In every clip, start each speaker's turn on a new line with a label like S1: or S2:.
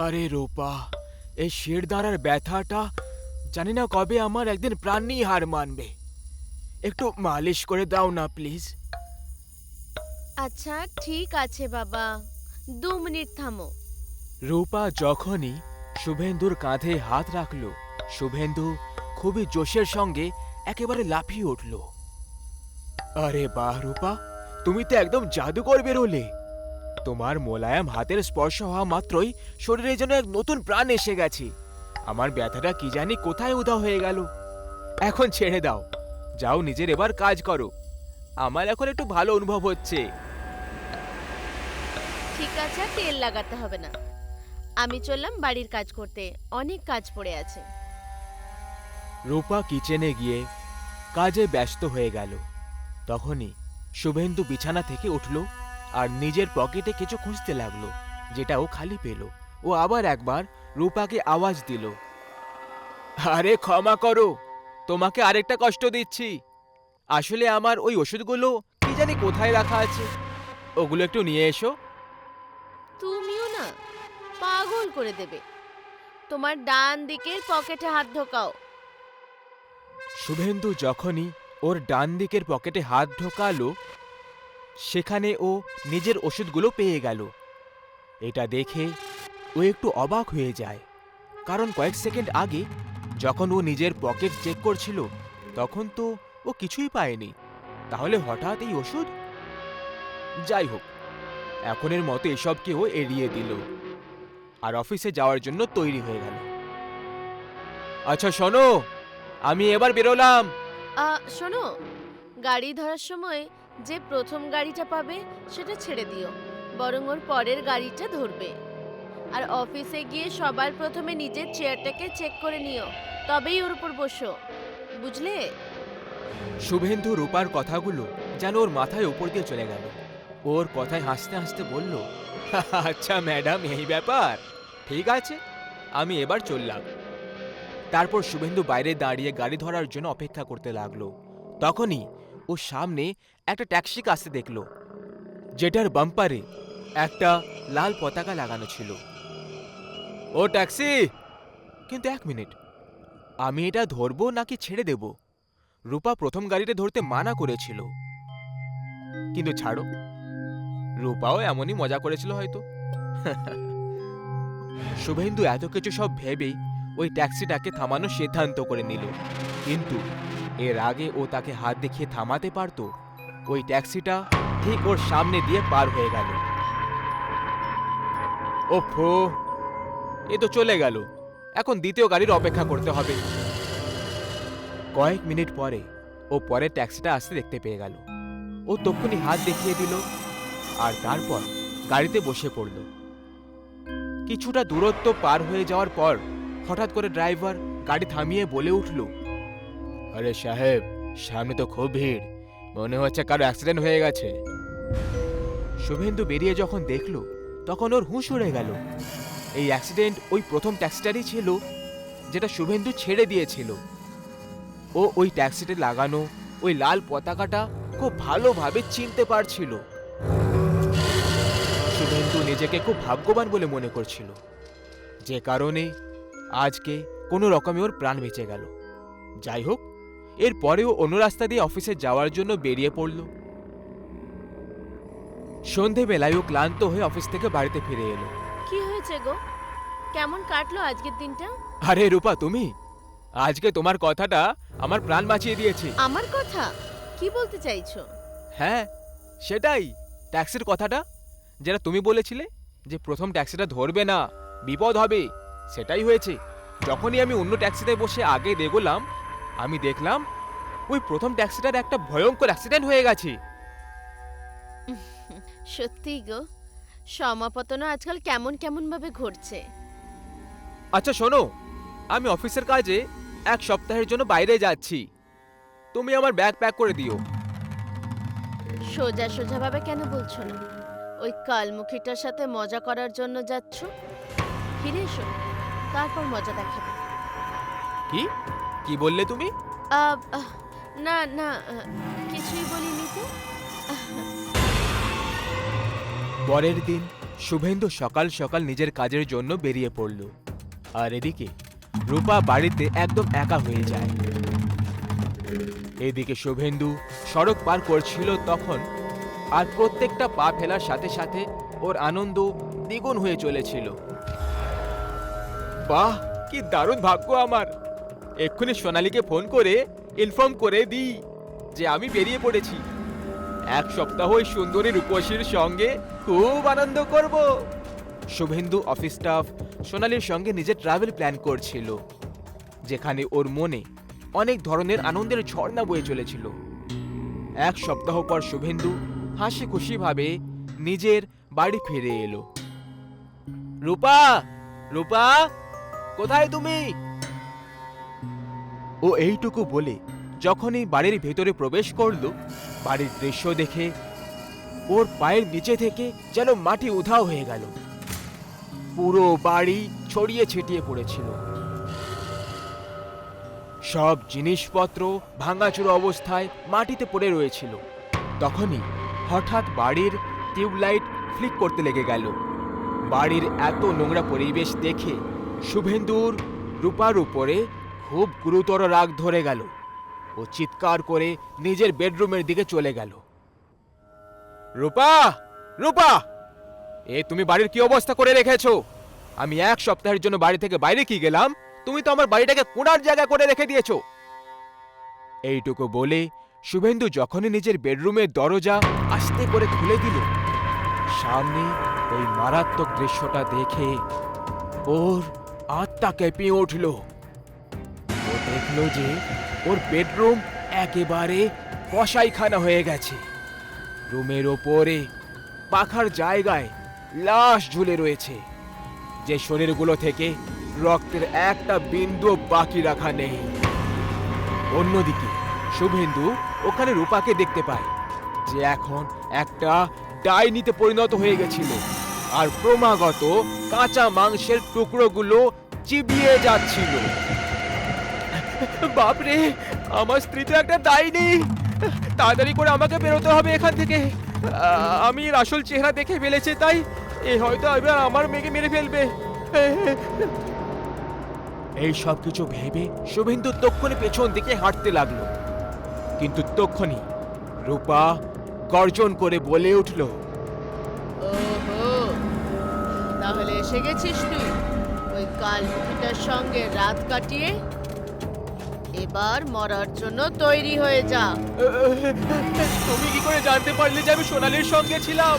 S1: আরে রূপা, এই শিরদাঁড়ার ব্যথাটা জানি না কবে আমার একদিন প্রাণ নিয়ে হার মানবে। একটু মালিশ করে দাও না প্লিজ।
S2: আচ্ছা ঠিক আছে বাবা, 2 মিনিট থামো।
S1: রূপা যখনই শুভেন্দুর কাঁধে হাত রাখল, শুভেন্দু খুবই জোশের সঙ্গে একেবারে লাফিয়ে উঠল। আরে বাহ রূপা, তুমি তো একদম জাদুকর বেরোলে। তোমার মোলায়েম হাতের স্পর্শ হওয়া মাত্রই শরীরে যেন এক নতুন প্রাণ এসে গেছে। আমার ব্যথাটা কি জানি কোথায় উধাও হয়ে গেল। এখন ছেড়ে দাও, যাও নিজের এবার কাজ করো। আমার এখন একটু ভালো অনুভব হচ্ছে।
S2: ঠিক আছে, আর তেল লাগাতে হবে না। আমি চললাম বাড়ির কাজ করতে, অনেক কাজ পড়ে আছে।
S1: রূপা কিচেনে গিয়ে কাজে ব্যস্ত হয়ে গেল। তখনই শুভেন্দু বিছানা থেকে উঠল আর নিজের পকেটে কিছু খুঁজতে লাগলো, যেটা ও খালি পেল। ও আবার একবার রূপাকে আওয়াজ দিল, আরে ক্ষমা করো, তোমাকে আরেকটা কষ্ট দিচ্ছি। আসলে আমার ওই ওষুধগুলো কি জানি কোথায় রাখা আছে, ওগুলো একটু নিয়ে এসো।
S2: তুমিও না, পাগল করে দেবে। তোমার ডান দিকের পকেটে হাত ঢোকাও।
S1: শুভেন্দু যখনই ওর ডান দিকের পকেটে হাত ঢোকালো, সেখানে ও নিজের ওষুধগুলো পেয়ে গেল। এটা দেখে ও একটু অবাক হয়ে যায়, কারণ কয়েক সেকেন্ড আগে যখন ও নিজের পকেট চেক করছিল তখন তো ও কিছুই পায়নি। তাহলে হঠাৎ এই ওষুধ? যাই হোক, এখনের মতো এসবকে ও এড়িয়ে দিল আর অফিসে যাওয়ার জন্য তৈরি হয়ে গেল। আচ্ছা শোনো, আমি এবার বেরোলাম।
S2: শোনো, গাড়ি ধরার সময় যে প্রথম গাড়িটা পাবে সেটা ছেড়ে দিও, বরং ওর পরের গাড়িটা ধরবে। আর অফিসে গিয়ে সবার প্রথমে নিজের চেয়ারটাকে চেক করে নিও, তবেই ওর উপর বসো, বুঝলে?
S1: শুভেন্দু রূপার কথাগুলো যেন ওর মাথায় উপর দিয়ে চলে গেল। ওর কথায় হাসতে হাসতে বলল, আচ্ছা ম্যাডাম, এই ব্যাপার, ঠিক আছে, আমি এবার চললাম। তারপর শুভেন্দু বাইরে দাঁড়িয়ে গাড়ি ধরার জন্য অপেক্ষা করতে লাগলো। তখনই ও সামনে একটা ট্যাক্সিকে আসতে দেখল, যেটার বাম্পারে একটা লাল পতাকা লাগানো ছিল। ও ট্যাক্সি! কিন্তু এক মিনিট, আমি এটা ধরবো নাকি ছেড়ে দেব? রূপা প্রথম গাড়িটা ধরতে মানা করেছিল। কিন্তু ছাড়ো, রূপাও এমনই মজা করেছিল হয়তো। শুভেন্দু এত কিছু সব ভেবেই ওই ট্যাক্সিটাকে থামানোর সিদ্ধান্ত করে নিল। কিন্তু এর আগে ও তাকে হাত দেখিয়ে থামাতে পারত, ওই ট্যাক্সিটা ঠিক ওর সামনে দিয়ে পার হয়ে গেল। ওফো, এ তো চলে গেল। এখন দ্বিতীয় গাড়ির অপেক্ষা করতে হবে। কয়েক মিনিট পরে ও পরের ট্যাক্সিটা আসতে দেখতে পেয়ে গেল। ও তক্ষুনি হাত দেখিয়ে দিল আর তারপর গাড়িতে বসে পড়ল। কিছুটা দূরত্ব পার হয়ে যাওয়ার পর হঠাৎ করে ড্রাইভার গাড়ি থামিয়ে বলে উঠল, আরে সাহেব, সামনে তো খুব ভিড়, মনে হচ্ছে কারো অ্যাক্সিডেন্ট হয়ে গেছে। শুভেন্দু বেরিয়ে যখন দেখল তখন ওর হুঁশ উড়ে গেল। এই অ্যাক্সিডেন্ট ওই প্রথম ট্যাক্সিটারই ছিল, যেটা শুভেন্দু ছেড়ে দিয়েছিল। ও ওই ট্যাক্সিতে লাগানো ওই লাল পতাকাটা খুব ভালোভাবে চিনতে পারছিল। শুভেন্দু নিজেকে খুব ভাগ্যবান বলে মনে করছিল, যে কারণে আজকে কোনো রকমে ওর প্রাণ বেঁচে গেল। যাই হোক, এরপরেও অন্য রাস্তা দিয়ে অফিসে যাওয়ার জন্য বেরিয়ে পড়ল। সন্ধেবেলায় ও ক্লান্ত হয়ে অফিস থেকে বাড়িতে ফিরে এলো।
S2: কি হয়েছে গো? কেমন কাটলো আজকের দিনটা?
S1: আরে রূপা, তুমি! আজকে তোমার কথাটা আমার প্রাণ বাঁচিয়ে দিয়েছে।
S2: আমার কথা? কি বলতে চাইছো?
S1: হ্যাঁ, সেটাই, ট্যাক্সির কথাটা, যেটা তুমি বলেছিলে যে প্রথম ট্যাক্সিটা ধরবে না, বিপদ হবে, সেটাই হয়েছে। যখনই আমি অন্য ট্যাক্সিতে বসে আগে এগোলাম, আমি দেখলাম ওই প্রথম ট্যাক্সিটার একটা ভয়ঙ্কর অ্যাক্সিডেন্ট হয়ে গেছে।
S2: সত্যি গো, সমাপতনও আজকাল কেমন কেমন ভাবে ঘটছে।
S1: আচ্ছা শোনো, আমি অফিসের কাজে 1 সপ্তাহের জন্য বাইরে যাচ্ছি, তুমি আমার ব্যাগ প্যাক করে দিও।
S2: সোজা সোজা ভাবে কেন বলছো না? ওই কালমুখীটার সাথে মজা করার জন্য যাচ্ছ? ফিরে এসো, তারপর মজা দেখাবে।
S1: কি কি বললে তুমি?
S2: আহ, আহ, না না, কিছুই বলিনি তো।
S1: পরের দিন শুভেন্দু সকাল সকাল নিজের কাজের জন্য বেরিয়ে পড়ল। আর এদিকে রূপা বাড়িতে একদম একা হয়ে যায়। এদিকে শুভেন্দু সড়ক পার করছিল তখন, আর প্রত্যেকটা পা ফেলার সাথে সাথে ওর আনন্দ দ্বিগুণ হয়ে চলেছিল। বাহ, কি দারুণ ভাগ্য আমার! এক্ষুনি সোনালীকে ফোন করে ইনফর্ম করে দিই যে আমি বেরিয়ে পড়েছি। এক সপ্তাহ ওই সুন্দরী রূপসীর সঙ্গে খুব আনন্দ করব। শুভেন্দু অফিস স্টাফ সোনালীর সঙ্গে নিজের ট্রাভেল প্ল্যান করছিল, যেখানে ওর মনে অনেক ধরনের আনন্দের ঝর্ণা বয়ে চলেছিল। এক সপ্তাহ পর শুভেন্দু হাসি খুশি ভাবে নিজের বাড়ি ফিরে এলো। রূপা, রূপা, কোথায় তুমি? ও এইটুকু বলে যখনই বাড়ির ভেতরে প্রবেশ করলো, বাড়ির দৃশ্য দেখে ওর পায়ের নিচে থেকে যেন মাটি উধাও হয়ে গেল। পুরো বাড়ি ছড়িয়ে ছিটিয়ে পড়েছিল। সব জিনিসপত্র ভাঙাচুরো অবস্থায় মাটিতে পড়ে রয়েছিল। তখনই হঠাৎ বাড়ির টিউবলাইট ফ্লিক করতে লেগে গেল। বাড়ির এত নোংরা পরিবেশ দেখে শুভেন্দুর রূপার উপরে খুব গুরুতর রাগ ধরে গেল। ও চিৎকার করে নিজের বেডরুমের দিকে চলে গেল। রূপা, রূপা, এ তুমি বাড়ির কি অবস্থা করে রেখেছো? আমি এক সপ্তাহের জন্য বাড়ি থেকে বাইরে কি গেলাম, তুমি তো আমার বাড়িটাকে কোণার জায়গা করে রেখে দিয়েছো। এইটুকু বলে শুভেন্দু যখনই নিজের বেডরুমের দরজা আস্তে করে খুলে দিল, সামনে ওই মারাত্মক দৃশ্যটা দেখে ওর আত্মা কেঁপে উঠল। ও দেখল যে ওর বেডরুম একেবারে কসাইখানা হয়ে গেছে। রুমের ওপরে পাখার জায়গায় লাশ ঝুলে রয়েছে, যে শরীরগুলো থেকে রক্তের একটা বিন্দু বাকি রাখা নেই। অন্যদিকে শুভেন্দু ওখানে রূপাকে দেখতে পায়, যে এখন একটা ডাইনিতে পরিণত হয়ে গেছিল আর ক্রমাগত কাঁচা মাংসের টুকরোগুলো চিবিয়ে যাচ্ছিল। বাপরে, আমার স্ত্রী তো একটা ডাইনি! তাড়াতাড়ি করে আমাকে বেরোতে হবে এখান থেকে। আমি এর আসল চেহারা দেখে ফেলেছি, তাই এ হয়তো এবার আমার মেয়েকে মেরে ফেলবে। এই সব কিছু ভেবে শুভেন্দু তক্ষণি পেছন দিকে হাঁটতে লাগলো। কিন্তু তক্ষণি রূপা গর্জন করে বলে উঠল,
S2: ওহো, তাহলে এসে গেছিস তুই ওই কালমুখিটার সঙ্গে রাত কাটিয়ে? এবার মরার জন্য তৈরি হয়ে যা।
S1: তুমি কি করে জানতে পারলে যে আমি সোনালীর সঙ্গে ছিলাম?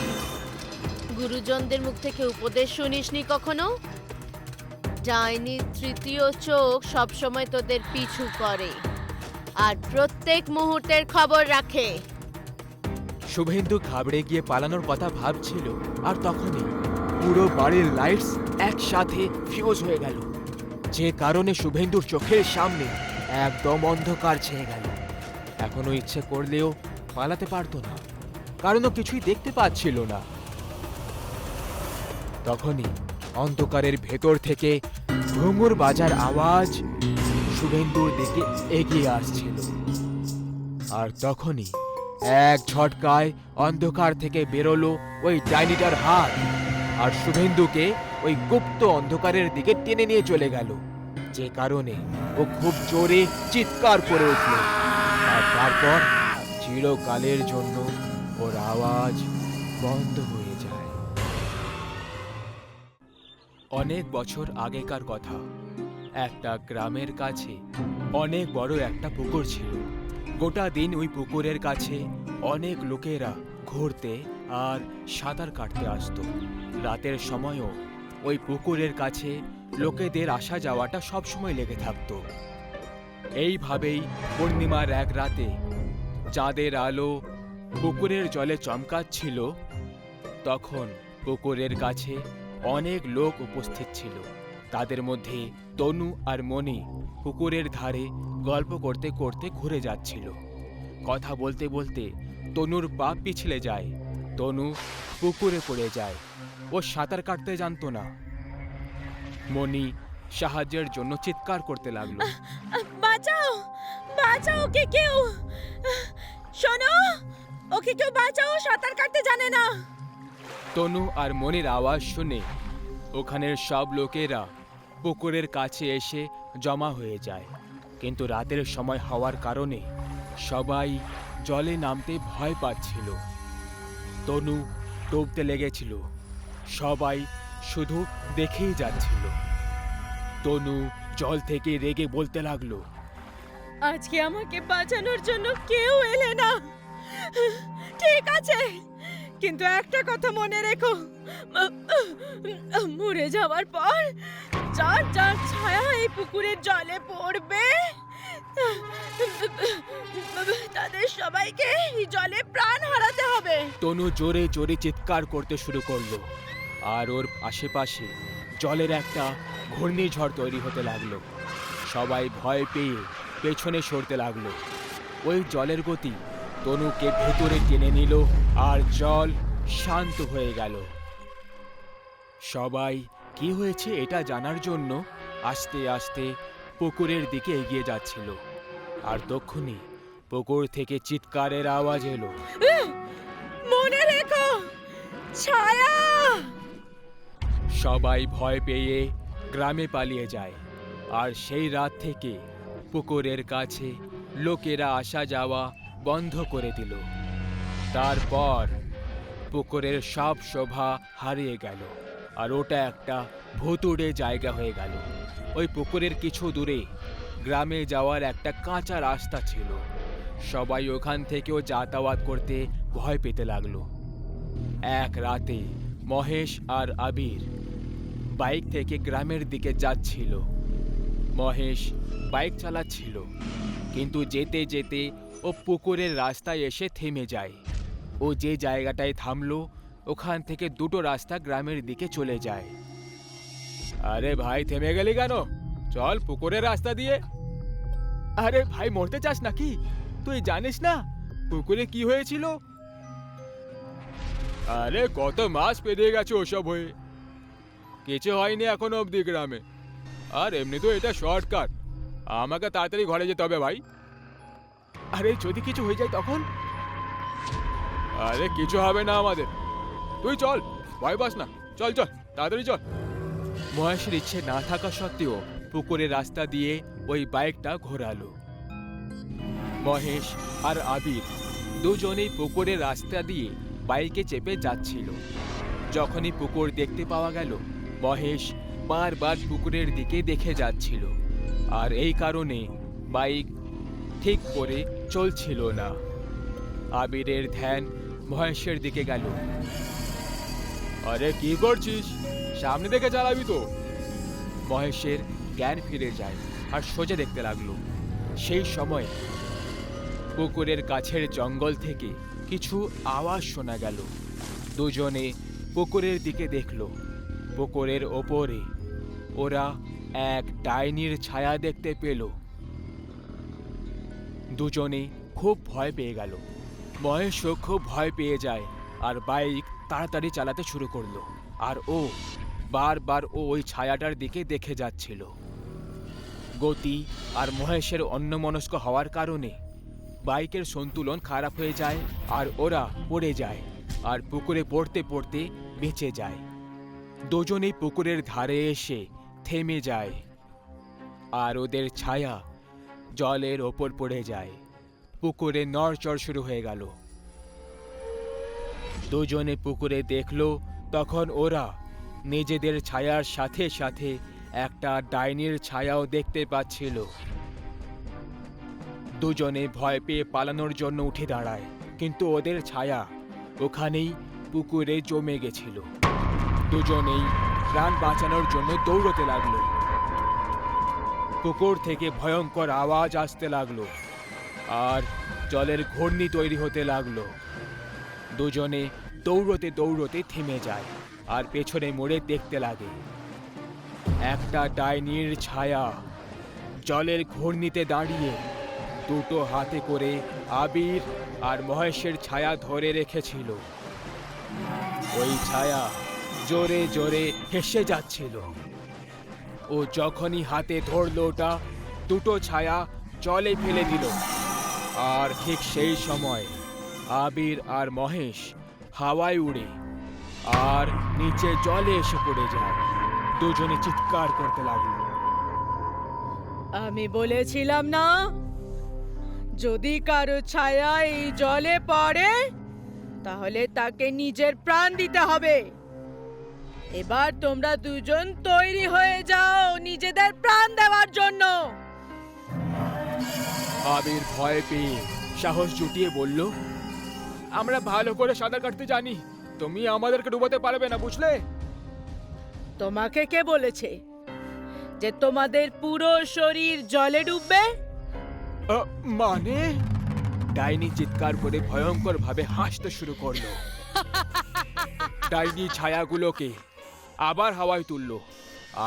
S2: গুরুজনদের মুখ থেকে উপদেশ শুনিসনি কখনো? ডাইনির তৃতীয় চোখ সবসময় তোদের পিছু করে আর প্রত্যেক মুহূর্তের খবর রাখে।
S1: শুভেন্দু ঘাবড়ে গিয়ে পালানোর কথা ভাবছিল, আর তখনই পুরো বাড়ির লাইটস একসাথে ফিউজ হয়ে গেল, যে কারণে শুভেন্দুর চোখের সামনে একদম অন্ধকার ছেয়ে গেল। এখনো ইচ্ছে করলেও পালাতে পারতো না, কারণ ও কিছুই দেখতে পাচ্ছিল না। তখনই অন্ধকারের ভেতর থেকে ঘুঙুর বাজার আওয়াজ শুভেন্দুর দিকে এগিয়ে আসছিল। আর তখনই এক ঝটকায় অন্ধকার থেকে বেরোলো ওই ডাইনিটার হাত, আর শুভেন্দুকে ওই গুপ্ত অন্ধকারের দিকে টেনে নিয়ে চলে গেল, যে কারণে ও খুব জোরে চিৎকার করে উঠল। আর তারপর চিরকালের জন্য ওর আওয়াজ বন্ধ হয়ে যায়। অনেক বছর আগেকার কথা, একটা গ্রামের কাছে অনেক বড় একটা পুকুর ছিল। গোটা দিন ওই পুকুরের কাছে অনেক লোকেরা ঘুরতে আর সাঁতার কাটতে আসতো। রাতের সময়ও ওই পুকুরের কাছে লোকেদের আসা যাওয়াটা সবসময় লেগে থাকতো। এইভাবেই পূর্ণিমার এক রাতে চাঁদের আলো পুকুরের জলে চমকাচ্ছিল, তখন পুকুরের কাছে অনেক লোক উপস্থিত ছিল। তাদের মধ্যে তনু আর মণি পুকুরের ধারে গল্প করতে করতে ঘুরে যাচ্ছিল। কথা বলতে বলতে তনুর পা পিছলে যায়। তনু পুকুরে পড়ে যায়। ও সাঁতার কাটতে জানতো না। মণি সাহায্যের জন্য চিৎকার করতে লাগলো,
S3: বাঁচাও, বাঁচাও, ওকে কেউ! শোনো, ওকে কেউ বাঁচাও, সাঁতার কাটতে জানে না।
S1: তনু আর মনির আওয়াজ শুনে ওখানের সব লোকেরা পুকুরের কাছে এসে জমা হয়ে যায়, কিন্তু রাতের সময় হওয়ার কারণে সবাই জলে নামতে ভয় পাচ্ছিল। তনু ডুবতে লেগেছিল, সবাই শুধু দেখেই যাচ্ছিল। তনু জল থেকে রেগে বলতে লাগলো,
S3: আজকে আমাকে বাঁচানোর জন্য কেউ এলে না। ঠিক আছে, কিন্তু একটা কথা মনে রেখো, মরে যাওয়ার পর যার যার ছায়া এই পুকুরের জলে পড়বে তাদের সবাইকে এই জলে প্রাণ হারাতে হবে।
S1: তনু জোরে জোরে চিৎকার করতে শুরু করলো, আর ওর আশেপাশে জলের একটা ঘূর্ণিঝড় তৈরি হতে লাগলো। সবাই ভয় পেয়ে পেছনে সরতে লাগলো। ওই জলের গতি তনুকে ভেতরে টেনে নিল, আর জল শান্ত হয়ে গেল। সবাই কি হয়েছে এটা জানার জন্য আস্তে আস্তে পুকুরের দিকে এগিয়ে যাচ্ছিল, আর তক্ষুনি পুকুর থেকে চিৎকারের আওয়াজ এলো,
S3: মনে রেখো, ছায়া।
S1: সবাই ভয় পেয়ে গ্রামে পালিয়ে যায়, আর সেই রাত থেকে পুকুরের কাছে লোকেরা আসা যাওয়া বন্ধ করে দিল। তারপর পুকুরের সব শোভা হারিয়ে গেল, আর ওটা একটা ভুতুড়ে জায়গা হয়ে গেল। ওই পুকুরের কিছু দূরে গ্রামে যাওয়ার একটা কাঁচা রাস্তা ছিল। সবাই ওখান থেকেও যাতায়াত করতে ভয় পেতে লাগলো। এক রাতে মহেশ আর আবির বাইক থেকে গ্রামের দিকে যাচ্ছিল। মহেশ বাইক চালাচ্ছিল, কিন্তু যেতে যেতে ও পুকুরের রাস্তায় এসে থেমে যায়। ও যে জায়গাটায় থামলো ওখান থেকে দুটো রাস্তা গ্রামের দিকে চলে যায়। আরে ভাই, থেমে গেলি কেন? চল পুকুরের রাস্তা দিয়ে। আরে ভাই, মরতে চাস নাকি? তুই জানিস না পুকুরে কি হয়েছিল? আরে কত মাস পেরিয়ে গেছে ওসব হয়ে, কিছু হয়নি এখনো অবধি গ্রামে। আর এমনি তো এটা শর্টকাট, আমাকে তাড়াতাড়ি ঘরে যেতে হবে ভাই। আরে যদি কিছু হয়ে যায় তখন? আরে কিছু হবে না আমাদের, তুই চল, ভয় পাস না, চল চল তাড়াতাড়ি চল। মহেশের ইচ্ছে না থাকা সত্ত্বেও পুকুরের রাস্তা দিয়ে ওই বাইকটা ঘোরালো। মহেশ আর আবির দুজনেই পুকুরের রাস্তা দিয়ে বাইকে চেপে যাচ্ছিল। যখনই পুকুর দেখতে পাওয়া গেল, মহেশ বারবার পুকুরের দিকে দেখে যাচ্ছিল, আর এই কারণে বাইক ঠিক করে চলছিল না। আবিরের ধ্যান মহেশের দিকে গেল। আরে কি করছিস? সামনে দেখে চালাবি তো। মহেশের জ্ঞান ফিরে যায় আর সোজা দেখতে লাগলো। সেই সময় পুকুরের কাছের জঙ্গল থেকে কিছু আওয়াজ শোনা গেল। দুজনে পুকুরের দিকে দেখলো। পুকুরের ওপরে ওরা এক ডাইনির ছায়া দেখতে পেল। দুজনে খুব ভয় পেয়ে গেল। মহেশও খুব ভয় পেয়ে যায় আর বাইক তাড়াতাড়ি চালাতে শুরু করলো। আর ও বারবার ওই ছায়াটার দিকে দেখে যাচ্ছিল। গতি আর মহেশের অন্যমনস্ক হওয়ার কারণে বাইকের সন্তুলন খারাপ হয়ে যায় আর ওরা পড়ে যায়, আর পুকুরে পড়তে পড়তে বেঁচে যায়। দুজনেই পুকুরের ধারে এসে থেমে যায়, আর ওদের ছায়া জলের ওপর পড়ে যায়। পুকুরে নড়চড় শুরু হয়ে গেল। দুজনে পুকুরে দেখলো, তখন ওরা নিজেদের ছায়ার সাথে সাথে একটা ডাইনির ছায়াও দেখতে পাচ্ছিল। দুজনে ভয় পেয়ে পালানোর জন্য উঠে দাঁড়ায়, কিন্তু ওদের ছায়া ওখানেই পুকুরে জমে গেছিল। দুজনেই প্রাণ বাঁচানোর জন্য দৌড়তে লাগলো। পুকুর থেকে ভয়ঙ্কর আওয়াজ আসতে লাগলো, আর জলের ঘূর্ণি তৈরি হতে লাগলো। দুজনে দৌড়তে দৌড়তে থেমে যায় আর পেছনে মুড়ে দেখতে লাগে। একটা ডাইনির ছায়া জলের ঘূর্ণিতে দাঁড়িয়ে দুটো হাতে করে আবির আর মহেশের ছায়া ধরে রেখেছিল। ওই ছায়া জোরে জোরে হেসে যাচ্ছিল। ও যখনই হাতে ধরল ওটা, দুটো ছায়া জলে ফেলে দিল। আর ঠিক সেই সময় আবির আর মহেশ হাওয়ায় উড়ে আর নিচে জলে এসে পড়ে যায়। দুজনে চিৎকার করতে লাগলো।
S3: আমি বলেছিলাম না, যদি কারো ছায়া এই জলে পড়ে তাহলে তাকে নিজের প্রাণ দিতে হবে। এবার তোমরা দুজন তৈরি হয়ে যাও নিজেদের প্রাণ দেওয়ার জন্য।
S1: আবির ভয় পেয়ে সাহস জুটিয়ে বলল, আমরা ভালো করে সাঁতার কাটতে জানি, তুমি আমাদেরকে ডুবাতে পারবে না, বুঝলে?
S3: তোমাকে কে বলেছে যে তোমাদের পুরো শরীর জলে ডুববে?
S1: মানে? ডাইনি চিৎকার করে ভয়ঙ্কর ভাবে হাসতে শুরু করলো। ডাইনি ছায়াগুলোকে আবার হাওয়ায় তুললো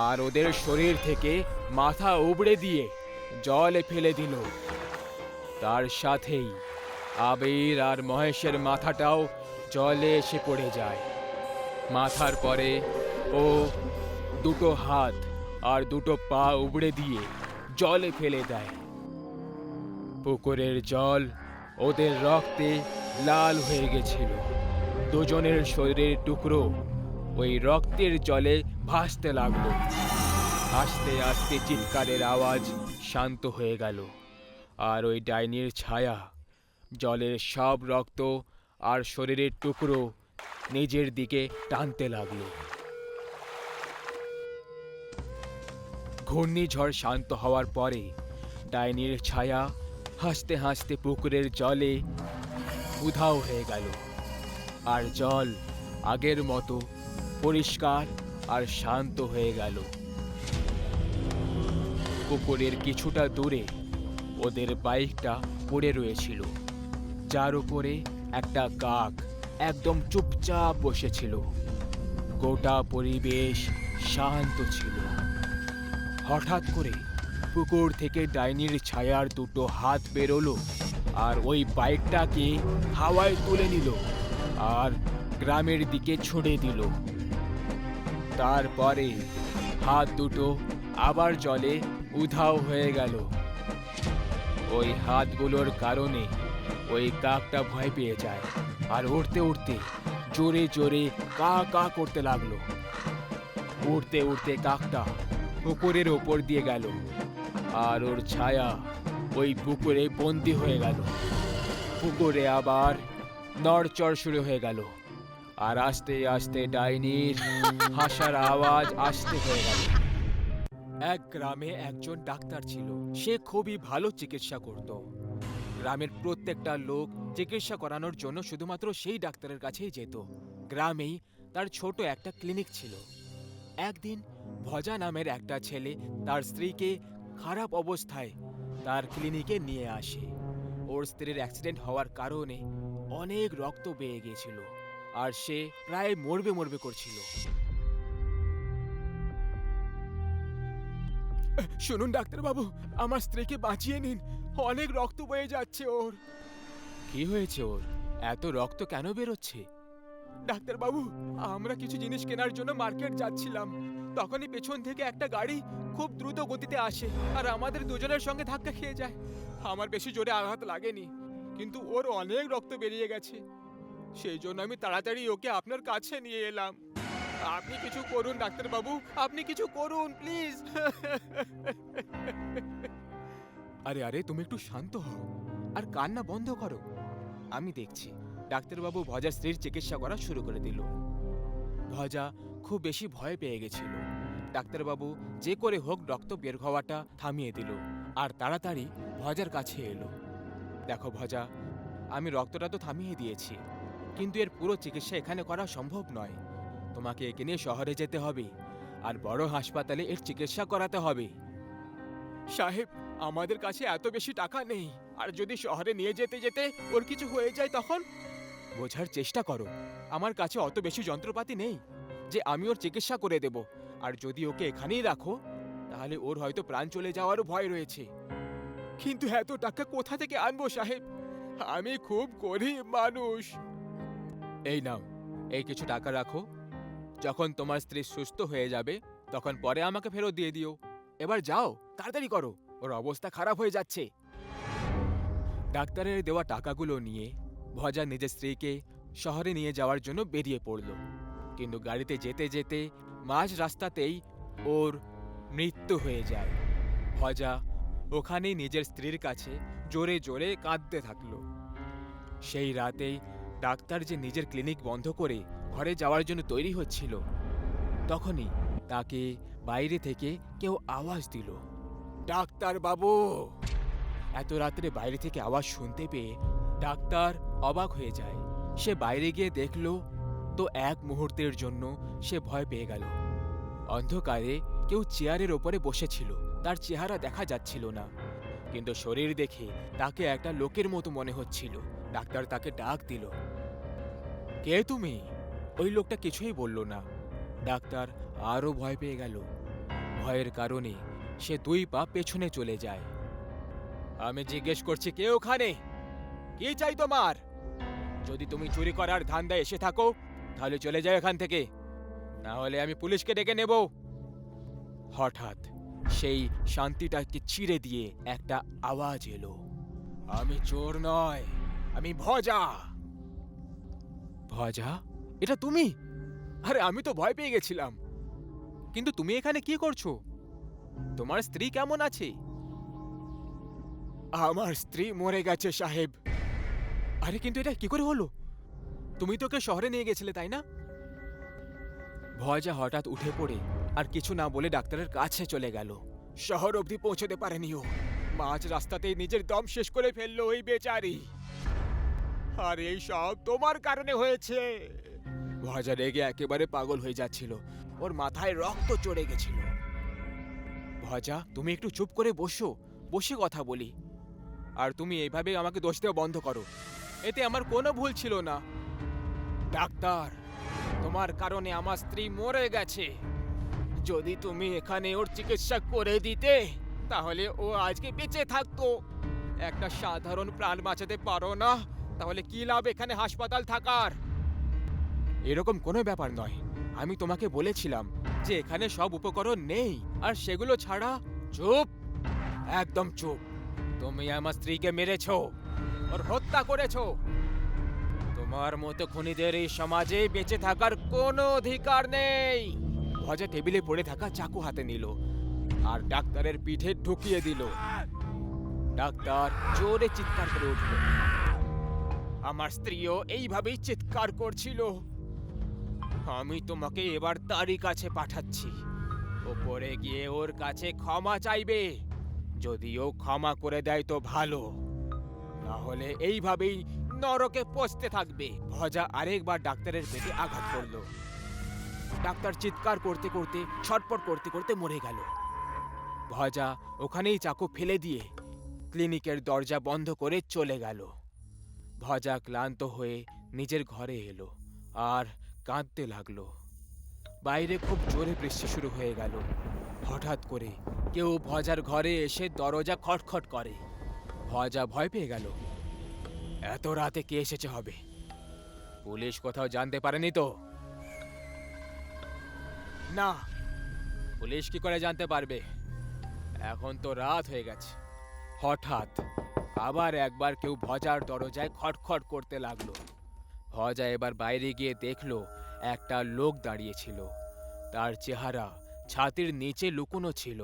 S1: আর ওদের শরীর থেকে মাথা উবড়ে দিয়ে জলে ফেলে দিল। তার সাথেই আবির আর মহেশের মাথাটাও জলে এসে পড়ে যায়। মাথার পরে ও দুটো হাত আর দুটো পা উবড়ে দিয়ে জলে ফেলে দেয়। পুকুরের জল ওদের রক্তে লাল হয়ে গেছিল। দুজনের শরীরের টুকরো ওই রক্তের জলে ভাসতে লাগলো। আস্তে আস্তে চিৎকারের আওয়াজ শান্ত হয়ে গেল আর ওই ডাইনির ছায়া জলের সব রক্ত আর শরীরের টুকরো নিজের দিকে টানতে লাগলো। ঘূর্ণিঝড় শান্ত হওয়ার পরে ডাইনির ছায়া হাসতে হাসতে পুকুরের জলে উধাও হয়ে গেল আর জল আগের মতো পরিষ্কার আর শান্ত হয়ে গেল। পুকুরের কিছুটা দূরে ওদের বাইকটা পড়ে রয়েছিল, যার উপরে একটা কাক একদম চুপচাপ বসেছিল। গোটা পরিবেশ শান্ত ছিল। হঠাৎ করে পুকুর থেকে ডাইনির ছায়ার দুটো হাত বেরোলো আর ওই বাইকটাকে হাওয়ায় তুলে নিল আর গ্রামের দিকে ছুঁড়ে দিল। তারপরে হাত দুটো আবার জলে উধাও হয়ে গেল। ওই হাতগুলোর কারণে ওই কাকটা ভয় পেয়ে যায় আর উড়তে উড়তে জোরে জোরে কা কা করতে লাগলো। উড়তে উড়তে কাকটা পুকুরের ওপর দিয়ে গেল আর ওর ছায়া ওই পুকুরে বন্দি হয়ে গেল। পুকুরে আবার নড়চড় শুরু হয়ে গেল আর আস্তে আস্তে ডাইনির হাসার আওয়াজ আসতে হয়ে গেল। এক গ্রামে একজন ডাক্তার ছিল। সে খুবই ভালো চিকিৎসা করত। গ্রামের প্রত্যেকটা লোক চিকিৎসা করানোর জন্য শুধুমাত্র সেই ডাক্তারের কাছেই যেত। গ্রামেই তার ছোট একটা ক্লিনিক ছিল। একদিন ভজা নামের একটা ছেলে তার স্ত্রীকে খারাপ অবস্থায় তার ক্লিনিকে নিয়ে আসে। ওর স্ত্রীর অ্যাক্সিডেন্ট হওয়ার কারণে অনেক রক্ত বেয়ে গিয়েছিল আর সে প্রায় মরবে মরবে করছিল। শুনুন ডাক্তারবাবু, আমার স্ত্রীকে বাঁচিয়ে নিন, অনেক রক্ত বয়ে যাচ্ছে ওর। কি হয়েছে ওর? এত রক্ত কেন বেরোচ্ছে? ডাক্তারবাবু, আমরা কিছু জিনিস কেনার জন্য মার্কেট যাচ্ছিলাম, তখনই পেছন থেকে একটা গাড়ি খুব দ্রুত গতিতে আসে আর আমাদের দুজনের সঙ্গে ধাক্কা খেয়ে যায়। আমার বেশি জোরে আঘাত লাগেনি, কিন্তু ওর অনেক রক্ত বেরিয়ে গেছে। সেই জন্য আমি তাড়াতাড়ি ওকে আপনার কাছে নিয়ে এলাম। আপনি কিছু করুন ডাক্তারবাবু, আপনি কিছু করুন প্লিজ। আরে আরে, তুমি একটু শান্ত হও আর কান্না বন্ধ করো, আমি দেখছি। ডাক্তারবাবু ভজা স্ত্রীর চিকিৎসা করা শুরু করে দিল। ভজা খুব বেশি ভয় পেয়ে গেছিল। ডাক্তারবাবু যে করে হোক রক্ত বের হওয়াটা থামিয়ে দিল আর তাড়াতাড়ি ভজার কাছে এলো। দেখো ভজা, আমি রক্তটা তো থামিয়ে দিয়েছি, কিন্তু এর পুরো চিকিৎসা এখানে করা সম্ভব নয়। তোমাকে একে নিয়ে শহরে যেতে হবে আর বড় হাসপাতালে এর চিকিৎসা করাতে হবে। সাহেব, আমাদের কাছে এত বেশি টাকা নেই, আর যদি শহরে নিয়ে যেতে যেতে ওর কিছু হয়ে যায় তখন? বোঝার চেষ্টা করো, আমার কাছে অত বেশি যন্ত্রপাতি নেই যে আমি ওর চিকিৎসা করে দেব। আর যদি ওকে এখানেই রাখো তাহলে ওর হয়তো প্রাণ চলে যাওয়ারও ভয় রয়েছে। কিন্তু এত টাকা কোথা থেকে আনবো সাহেব? আমি খুব গরিব মানুষ। এই নাও, এই কিছু টাকা রাখো। যখন তোমার স্ত্রী সুস্থ হয়ে যাবে তখন পরে আমাকে ফেরত দিয়ে দিও। এবার যাও, তাড়াতাড়ি করো, ওর অবস্থা খারাপ হয়ে যাচ্ছে। ডাক্তারের দেওয়া টাকাগুলো নিয়ে ভজা নিজের স্ত্রীকে শহরে নিয়ে যাওয়ার জন্য বেরিয়ে পড়ল। কিন্তু গাড়িতে যেতে যেতে মাঝ রাস্তাতেই ওর মৃত্যু হয়ে যায়। ভজা ওখানেই নিজের স্ত্রীর কাছে জোরে জোরে কাঁদতে থাকলো। সেই রাতেই ডাক্তার যে নিজের ক্লিনিক বন্ধ করে ঘরে যাওয়ার জন্য তৈরি হচ্ছিল, তখনই তাকে বাইরে থেকে কেউ আওয়াজ দিল, ডাক্তার বাবু। এত রাত্রে বাইরে থেকে আওয়াজ শুনতে পেয়ে ডাক্তার অবাক হয়ে যায়। সে বাইরে গিয়ে দেখলো তো এক মুহূর্তের জন্য সে ভয় পেয়ে গেল। অন্ধকারে কেউ চেয়ারের ওপরে বসেছিল, তার চেহারা দেখা যাচ্ছিল না, কিন্তু শরীর দেখে তাকে একটা লোকের মতো মনে হচ্ছিল। ডাক্তার তাকে ডাক দিল, কে তুমি? ওই লোকটা কিছুই বলল না। ডাক্তার আরো ভয় পেয়ে গেল। ভয়ের কারণে সে 2 পা পেছনে চলে যায়। আমি জিজ্ঞেস করছি, কে ওখানে? কি চাই তোমার? যদি তুমি চুরি করার ধান্দায় এসে থাকো তাহলে চলে যাও এখান থেকে, না হলে আমি পুলিশকে ডেকে নেব। হঠাৎ সেই শান্তিটাকে ছিঁড়ে দিয়ে একটা আওয়াজ এলো, আমি চোর নয়, আমি ভজা। ভজা? এটা তুমি? আরে আমি তো ভয় পেয়ে গেছিলাম। কিন্তু তুমি এখানে কি করছো? তোমার স্ত্রী কেমন আছে? আমার স্ত্রী মরে গেছে সাহেব। আরে কিন্তু এটা কি করে হলো? তুমি তো ওকে শহরে নিয়ে গেছিলে, তাই না? ভজা হঠাৎ উঠে পড়ে আর কিছু না বলে ডাক্তারের কাছে চলে গেল। শহর অবধি পৌঁছতে পারেনি ও, মাঝ রাস্তাতেই নিজের দম শেষ করে ফেললো ওই বেচারি। আর এই সব তোমার কারণে হয়েছে। ভজা রেগে একেবারে পাগল হয়ে যাচ্ছিল, ওর মাথায় রক্ত চড়ে গেছিল। ভজা, তুমি একটু চুপ করে বসো, বসে কথা বলি। আর তুমি এইভাবে আমাকে দোষ দেওয়া বন্ধ করো, এতে আমার কোনো ভুল ছিল না। ডাক্তার, তোমার কারণে আমার স্ত্রী মরে গেছে। যদি তুমি এখানে ওর চিকিৎসা করে দিতে তাহলে ও আজকে বেঁচে থাকতো। একটা সাধারণ প্রাণ বাঁচাতে পারো না, তাহলে কি লাভ এখানে হাসপাতাল থাকার? এরকম কোনো ব্যাপার নয়। আমি তোমাকে বলেছিলাম যে এখানে সব উপকরণ নেই, আর সেগুলো ছাড়া। চুপ, একদম চুপ। তুমি আমার স্ত্রীকে মেরেছো, ওর হত্যা করেছো। তোমার মতো খুনিদের এই সমাজে বেঁচে থাকার কোনো অধিকার নেই। ভজা টেবিলে পড়ে থাকা চাকু হাতে নিল আর ডাক্তারের পিঠে ঢুকিয়ে দিল। ডাক্তার জোরে চিৎকার করে উঠল। আমার স্ত্রীও এইভাবেই চিৎকার করছিল। আমি তোমাকে এবার তারই কাছে পাঠাচ্ছি, ওপরে গিয়ে ওর কাছে ক্ষমা চাইবে। যদি ও ক্ষমা করে দেয় তো ভালো, না হলে এইভাবেই নরকে পচতে থাকবে। ভজা আরেকবার ডাক্তারের পেটে আঘাত করল। ডাক্তার চিৎকার করতে করতে ছটপট করতে করতে মরে গেল। ভজা ওখানেই চাকু ফেলে দিয়ে ক্লিনিকের দরজা বন্ধ করে চলে গেল। ভজা ক্লান্ত হয়ে নিজের ঘরে এলো আর কাঁদতে লাগলো। বাইরে খুব জোরে বৃষ্টি শুরু হয়ে গেল। হঠাৎ করে কেউ ভজার ঘরে এসে দরজা খটখট করে। ভজা ভয় পেয়ে গেল। এত রাতে কে এসেছে হবে? পুলিশ কোথাও জানতে পারেনি তো? না, পুলিশ কি করে জানতে পারবে? এখন তো রাত হয়ে গেছে। হঠাৎ আবার একবার কেউ ভজার দরজায় খটখট করতে লাগলো। ভজা এবার বাইরে গিয়ে দেখলো একটা লোক দাঁড়িয়েছিল। তার চেহারা ছাতির নিচে লুকোনো ছিল।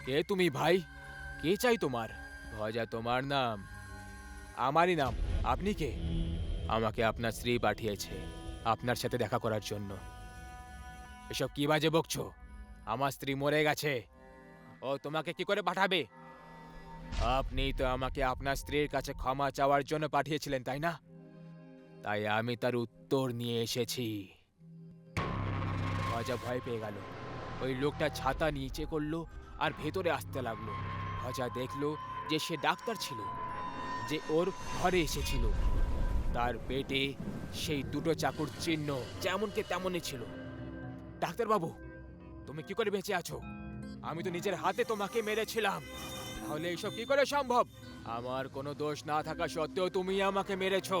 S1: কে তুমি ভাই? কে চাই তোমার? ভজা, তোমার নাম? আমারই নাম। আপনি কে? আমাকে আপনার স্ত্রী পাঠিয়েছে আপনার সাথে দেখা করার জন্য। এসব কি বাজে বকছো? আমার স্ত্রী মরে গেছে, ও তোমাকে কি করে পাঠাবে? আপনি তো আমাকে আপনার স্ত্রীর কাছে ক্ষমা চাওয়ার জন্য পাঠিয়েছিলেন, তাই না? তাই আমি তার উত্তর নিয়ে এসেছি। ভজা ভয় পেয়ে গেল। ওই লোকটা ছাতা নিচে করলো আর ভেতরে আসতে লাগলো। ভজা দেখলো যে সে ডাক্তার ছিল, যে ওর ঘরে এসেছিল। তার পেটে সেই 2টো চাকুর চিহ্ন যেমনকে তেমনই ছিল। ডাক্তারবাবু, তুমি কি করে বেঁচে আছো? আমি তো নিজের হাতে তোমাকে মেরেছিলাম, তাহলে এইসব কি করে সম্ভব? আমার কোনো দোষ না থাকা সত্ত্বেও তুমি আমাকে মেরেছো।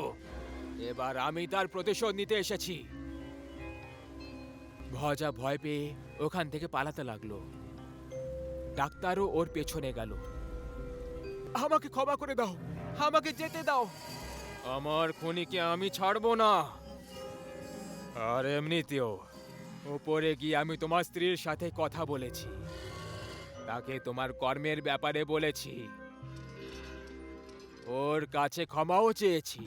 S1: এবার আমি তার প্রতিশোধ নিতে এসেছি। ভজা ভয় পেয়ে ওখান থেকে পালাতে লাগলো। ডাক্তারও ওর পেছনে গেল। আমাকে ক্ষমা করে দাও, আমাকে যেতে দাও। আমার খুনিকে আমি ছাড়বো না। আর এমনিতেও উপরে গিয়ে আমি তোমার স্ত্রীর সাথে কথা বলেছি, তাকে তোমার কর্মের ব্যাপারে বলেছি, ওর কাছে ক্ষমাও চেয়েছি,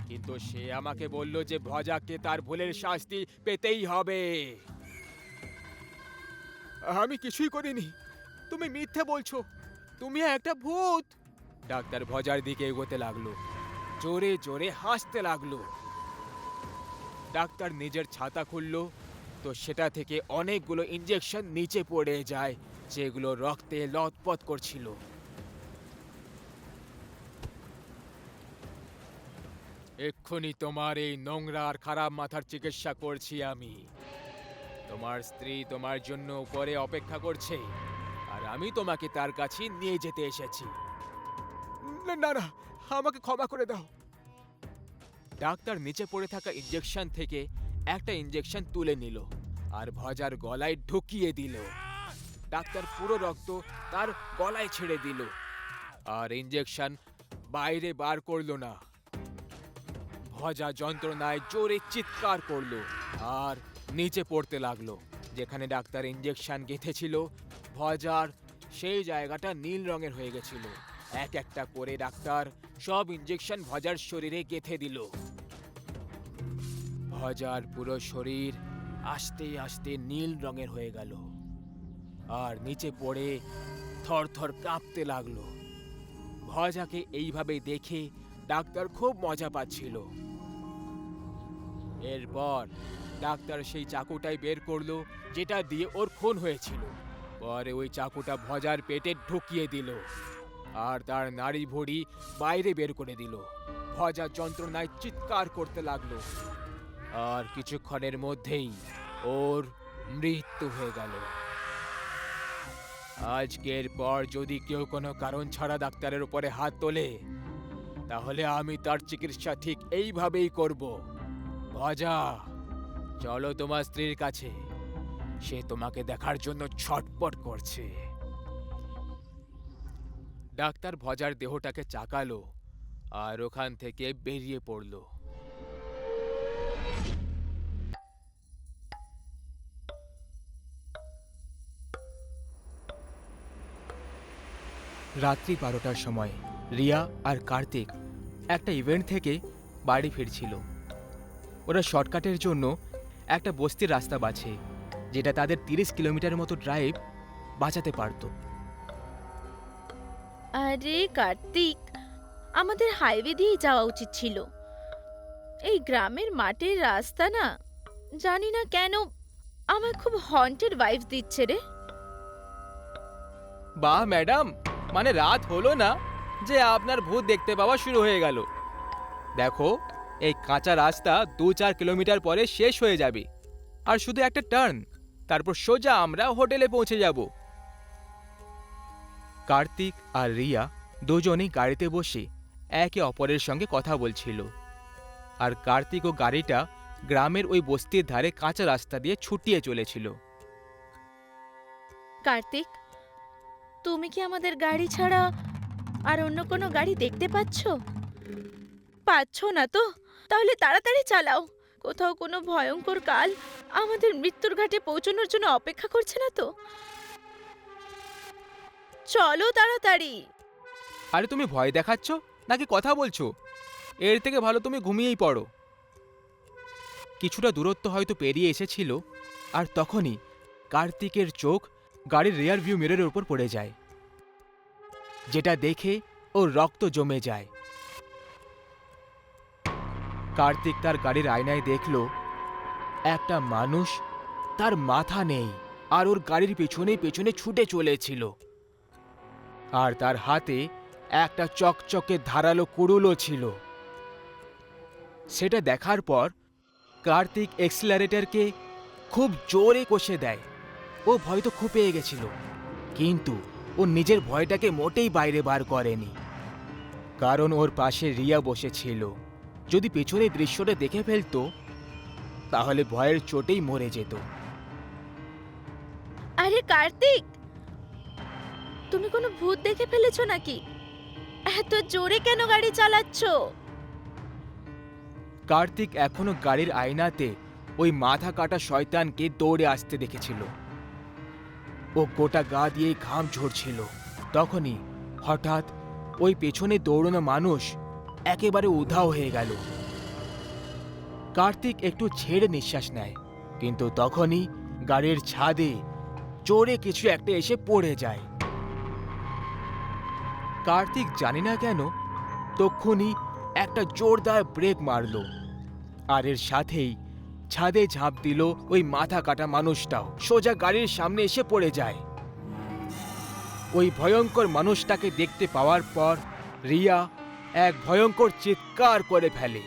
S1: কিন্তু সে আমাকে বলল যে ভজাকে তার ভুলের শাস্তি পেতেই হবে। আমি কিছুই করিনি, তুমি মিথ্যে বলছো, তুমি একটা ভূত। ডাক্তার ভজার দিকে এগোতে লাগলো, জোরে জোরে হাসতে লাগলো। ডাক্তার নিজের ছাতা খুললো, তো সেটা থেকে অনেকগুলো ইঞ্জেকশন নিচে পড়ে যায়, যেগুলো রক্তে লতপত করছিল। এক্ষুনি তোমার এই নোংরা আর খারাপ মাথার চিকিৎসা করছি আমি। তোমার স্ত্রী তোমার জন্য উপরে অপেক্ষা করছে, আর আমি তোমাকে তার কাছে নিয়ে যেতে এসেছি। না না না, আমাকে ক্ষমা করে দাও। ডাক্তার নিচে পড়ে থাকা ইঞ্জেকশন থেকে একটা ইঞ্জেকশন তুলে নিল আর ভজার গলায় ঢুকিয়ে দিল। ডাক্তার পুরো রক্ত তার গলায় ছেড়ে দিল, আর ইঞ্জেকশন বাইরে বার করলো না। ভজা যন্ত্রণায় জোরে চিৎকার করলো আর নিচে পড়তে লাগলো। যেখানে ডাক্তার ইঞ্জেকশন গেঁথেছিল, ভজার সেই জায়গাটা নীল রঙের হয়ে গেছিল। এক একটা করে ডাক্তার সব ইঞ্জেকশন ভজার শরীরে গেঁথে দিল। ভজার পুরো শরীর আস্তে আস্তে নীল রঙের হয়ে গেল আর নিচে পড়ে থরথর কাঁপতে লাগলো। ভজাকে এইভাবে দেখে ডাক্তার খুব মজা পাচ্ছিল। এরপর ডাক্তার সেই চাকুটাই বের করলো যেটা দিয়ে ওর খুন হয়েছিল। পরে ওই চাকুটা ভজার পেটে ঢুকিয়ে দিল আর তার নাড়ি ভুঁড়ি বাইরে বের করে দিল। ভজা যন্ত্রণায় চিৎকার করতে লাগলো আর কিছুক্ষণের মধ্যেই ওর মৃত্যু হয়ে গেল। আজকের পর যদি কেউ কোনো কারণ ছাড়া ডাক্তারের উপরে হাত তোলে, তাহলে আমি তার চিকিৎসা ঠিক এইভাবেই করব। ভজা, চলো তোমার স্ত্রীর কাছে, সে তোমাকে দেখার জন্য ছটপট করছে। ডাক্তার ভজার দেহটাকে চাকালো আর ওখান থেকে বেরিয়ে পড়ল। রাত্রি 12টার সময় রিয়া আর কার্তিক একটা ইভেন্ট থেকে বাড়ি ফিরছিল। ওরা শর্টকাটের জন্য একটা বস্তির রাস্তা বাছে, যেটা তাদের 30 কিলোমিটার মতো ড্রাইভ বাঁচাতে পারত।
S2: আরে কার্তিক, আমাদের হাইওয়ে দিয়ে যাওয়া উচিত ছিল। এই গ্রামের মাটির রাস্তা না, জানি না কেন আমার খুব হন্টেড ভাইবস দিচ্ছে রে।
S1: বাহ ম্যাডাম, মানে রাত হলো না যে আপনার ভূত দেখতে পাওয়া শুরু হয়ে গেল। দেখো, এই কাঁচা রাস্তা 2-4 কিলোমিটার পরে শেষ হয়ে যাবে, আর শুধু একটা টার্ন, তারপর সোজা আমরা হোটেলে পৌঁছে যাব। কার্তিক আর রিয়া দুজনেই গাড়িতে বসে একে অপরের সঙ্গে কথা বলছিল, আর কার্তিক ও গাড়িটা গ্রামের ওই বস্তির ধারে কাঁচা রাস্তা দিয়ে ছুটিয়ে চলেছিল।
S2: কার্তিক, তুমি কি আমাদের গাড়ি ছাড়া আর অন্য কোনো গাড়ি দেখতে পাচ্ছ? পাচ্ছ না তো? তাহলে তাড়াতাড়ি চালাও। কোথাও কোনো ভয়ঙ্কর কাল আমাদের মৃত্যুর ঘাটে পৌঁছানোর জন্য অপেক্ষা করছে না তো? চলো তাড়াতাড়ি।
S1: আরে তুমি ভয় দেখাচ্ছ নাকি কথা বলছো? এর থেকে ভালো তুমি ঘুমিয়েই পড়ো। কিছুটা দূরত্ব হয়তো পেরিয়ে এসেছিল, আর তখনই কার্তিকের চোখ গাড়ির রিয়ার ভিউ মিররের উপর পড়ে যায়, যেটা দেখে ওর রক্ত জমে যায়। কার্তিক তার গাড়ির আয়নায় দেখল একটা মানুষ, তার মাথা নেই, আর ওর গাড়ির পেছনে পেছনে ছুটে চলেছিল, আর তার হাতে একটা চকচকে ধারালো কুড়ুলও ছিল। সেটা দেখার পর কার্তিক এক্সিলারেটরকে খুব জোরে কষে দেয়। ও ভয় তো খুব পেয়ে গেছিল, কিন্তু ও নিজের ভয়টাকে মোটেই বাইরে বার করেনি, কারণ ওর পাশে রিয়া বসেছিল। যদি পেছনের দৃশ্যটা দেখে ফেলতো, তাহলে ভয়ের চোটেই মরে যেত।
S2: আরে কার্তিক, তুমি কোনো ভূত দেখে ফেলেছো নাকি? এত জোরে কেন গাড়ি চালাচ্ছ?
S1: কার্তিক এখনো গাড়ির আয়নাতে ওই মাথা কাটা শয়তানকে দৌড়ে আসতে দেখেছিল। ও গোটা গা দিয়ে ঘাম ঝরছিল। তখনই হঠাৎ ওই পেছনে দৌড়ানো মানুষ একেবারে উধাও হয়ে গেল। কার্তিক একটু ছেড়ে নিঃশ্বাস নেয়, কিন্তু তখনই গাড়ির ছাদে জোরে কিছু একটা এসে পড়ে যায়। কার্তিক জানি না কেন তক্ষুনি একটা জোরদার ব্রেক মারল, আর এর সাথেই ছাদে ঝাঁপ দিল ওই মাথা কাটা মানুষটাও সোজা গাড়ির সামনে এসে পড়ে যায়। ওই ভয়ঙ্কর মানুষটাকে দেখতে পাওয়ার পর রিয়া এক ভয়ঙ্কর চিৎকার করে ফেলে।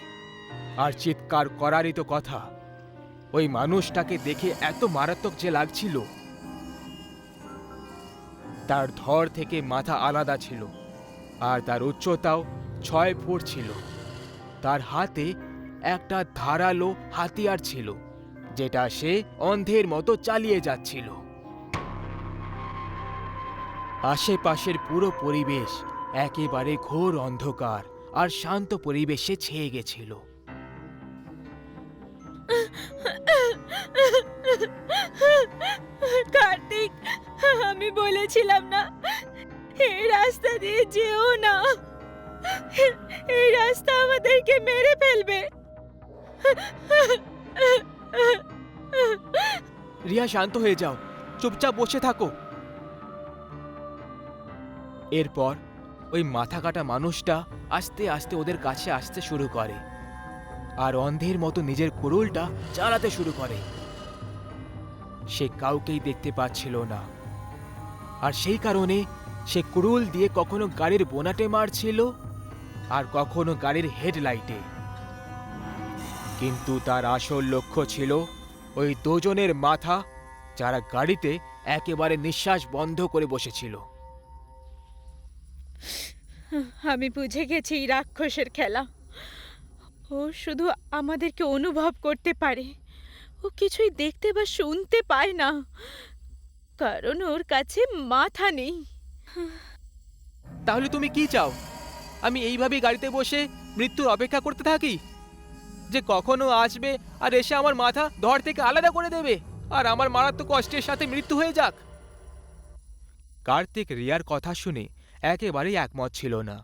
S1: আর চিৎকার করারই তো কথা, ওই মানুষটাকে দেখে এত মারাত্মক যে লাগছিল। তার ধর থেকে মাথা আলাদা ছিল, আর তার উচ্চতাও 6 ফুট ছিল। তার হাতে একটা ধারালো হাতিয়ার ছিল, যেটা সে অন্ধের মতো চালিয়ে যাচ্ছিল। আশেপাশের পুরো পরিবেশ একেবারে ঘোর অন্ধকার আর শান্ত পরিবেশে ছেয়ে গেছিল।
S3: কার্তিক, আমি বলেছিলাম না এই রাস্তা দিয়ে যেও না, এই রাস্তা আমাদেরকে মেরে ফেলবে।
S1: রিয়া, শান্ত হয়ে যাও, চুপচাপ বসে থাকো। এরপর ওই মাথা কাটা মানুষটা আস্তে আস্তে ওদের কাছে আসতে শুরু করে, আর অন্ধের মতো নিজের কুড়ুলটা চালাতে শুরু করে। সে কাউকেই দেখতে পাচ্ছিল না, আর সেই কারণে সে কুড়ুল দিয়ে কখনো গাড়ির বোনাটে মারছিল আর কখনো গাড়ির হেডলাইটে। কিন্তু তার আসল লক্ষ্য ছিল ওই দুজনের মাথা, যারা গাড়িতে একেবারে নিঃশ্বাস বন্ধ করে বসেছিল।
S3: আমি বুঝে গেছি এই রাক্ষসের খেলা। ও শুধু আমাদেরকে অনুভব করতে পারে, ও কিছুই দেখতে বা শুনতে পায় না, কারণ ওর কাছে মাথা নেই।
S1: তাহলে তুমি কি চাও? আমি এইভাবেই গাড়িতে বসে মৃত্যুর অপেক্ষা করতে থাকি, যে কখনো আসবে আর এসে আমার মাথা ধর থেকে আলাদা করে দেবে, আর আমার মারাত্মক কষ্টের সাথে মৃত্যু হয়ে যাক? কার্তিক রিয়ার কথা শুনে একেবারেই একমত ছিল না।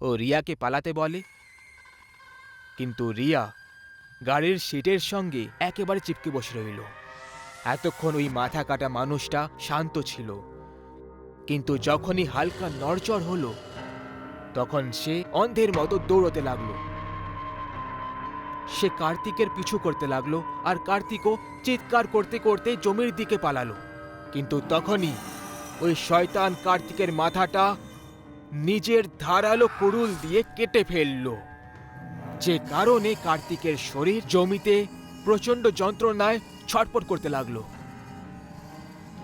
S1: ও রিয়াকে পালাতে বলে, কিন্তু রিয়া গাড়ির সিটের সঙ্গে একেবারে চিপকে বসে রইল। এতক্ষণ ওই মাথা কাটা মানুষটা শান্ত ছিল, কিন্তু যখনই হালকা নড়চড় হলো তখন সে অন্ধের মতো দৌড়তে লাগলো। সে কার্তিকের পিছু করতে লাগলো, আর কার্তিকও চিৎকার করতে করতে জমির দিকে পালালো। কিন্তু তখনই ওই শয়তান কার্তিকের মাথাটা নিজের ধারালো কুড়ুল দিয়ে কেটে ফেলল, যে কারণে কার্তিকের শরীর জমিতে প্রচণ্ড যন্ত্রণায় ছটফট করতে লাগলো।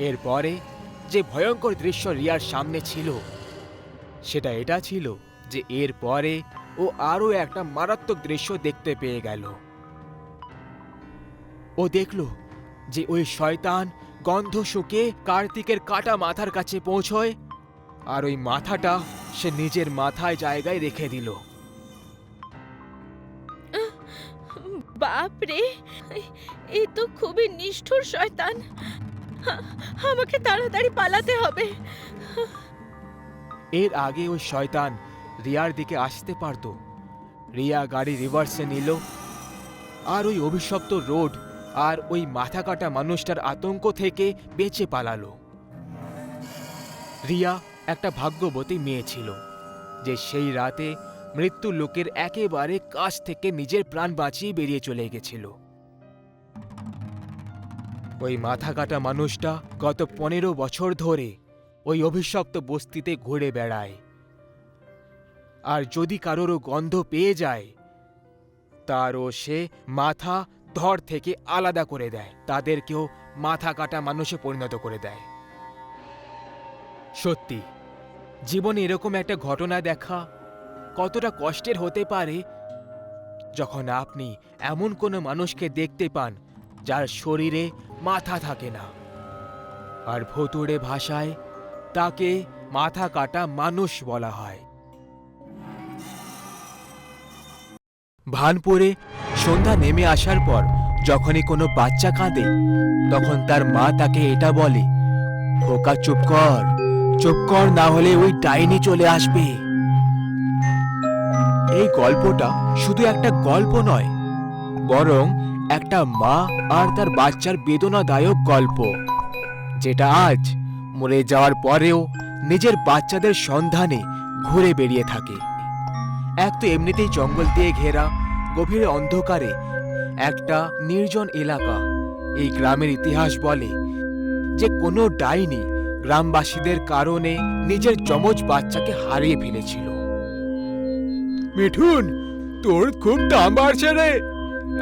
S1: এরপরে যে ভয়ঙ্কর দৃশ্য রিয়ার সামনে ছিল সেটা এটা ছিল যে এরপরে ও আরো একটা মারাত্মক দৃশ্য দেখতে পেয়ে গেল। ও দেখল যে ওই শয়তান গন্ধ শুকে কার্তিকের কাটা মাথার কাছে পৌঁছয়, আর ওই মাথাটা সে নিজের মাথায় জায়গায় রেখে দিল।
S3: বাপরে, এই তো খুবই নিষ্ঠুর শয়তান। আমাকে তাড়াতাড়ি পালাতে হবে।
S1: এর আগে ওই শয়তান রিয়ার দিকে আসতে পারত। রিয়া গাড়ি রিভার্সে নিল, আর ওই অভিশপ্ত রোড আর ওই মাথা কাটা মানুষটার আতঙ্ক থেকে বেঁচে পালালো। রিয়া একটা ভাগ্যবতী মেয়ে ছিল, যে সেই রাতে মৃত্যু লোকের একেবারে কাছ থেকে নিজের প্রাণ বাঁচিয়ে বেরিয়ে চলে গেছিল। ওই মাথা কাটা মানুষটা গত 15 বছর ধরে ওই অভিশপ্ত বস্তিতে ঘুরে বেড়ায়, আর যদি কারোরও গন্ধ পেয়ে যায় তারও সে মাথা ধর থেকে আলাদা করে দেয়, তাদেরকেও মাথা কাটা মানুষে পরিণত করে দেয়। সত্যি জীবনে এরকম একটা ঘটনা দেখা কতটা কষ্টের হতে পারে, যখন আপনি এমন কোনো মানুষকে দেখতে পান যার শরীরে মাথা থাকে না, আর ভুতুড়ে ভাষায় তাকে মাথা কাটা মানুষ বলা হয়। ভানপুরে সন্ধ্যা নেমে আসার পর যখনই কোনো বাচ্চা কাঁদে তখন তার মা তাকে এটা বলে, খোকা চুপ কর, না হলে ওই ডাইনি চলে আসবে। এই গল্পটা শুধু একটা গল্প নয়, বরং একটা মা আর তার বাচ্চার বেদনাদায়ক গল্প, যেটা আজ মরে যাওয়ার পরেও নিজের বাচ্চাদের সন্ধানে ঘুরে বেরিয়ে থাকে। এক তো এমনিতেই জঙ্গল দিয়ে ঘেরা গভীর অন্ধকারে একটা নির্জন এলাকা। এই গ্রামের ইতিহাস বলে যে কোনো ডাইনি গ্রামবাসীদের কারণে নিজের যমজ বাচ্চাকে হারিয়ে ফেলেছিল। মিঠুন, তোর খুব দাম বাড়ছে রে।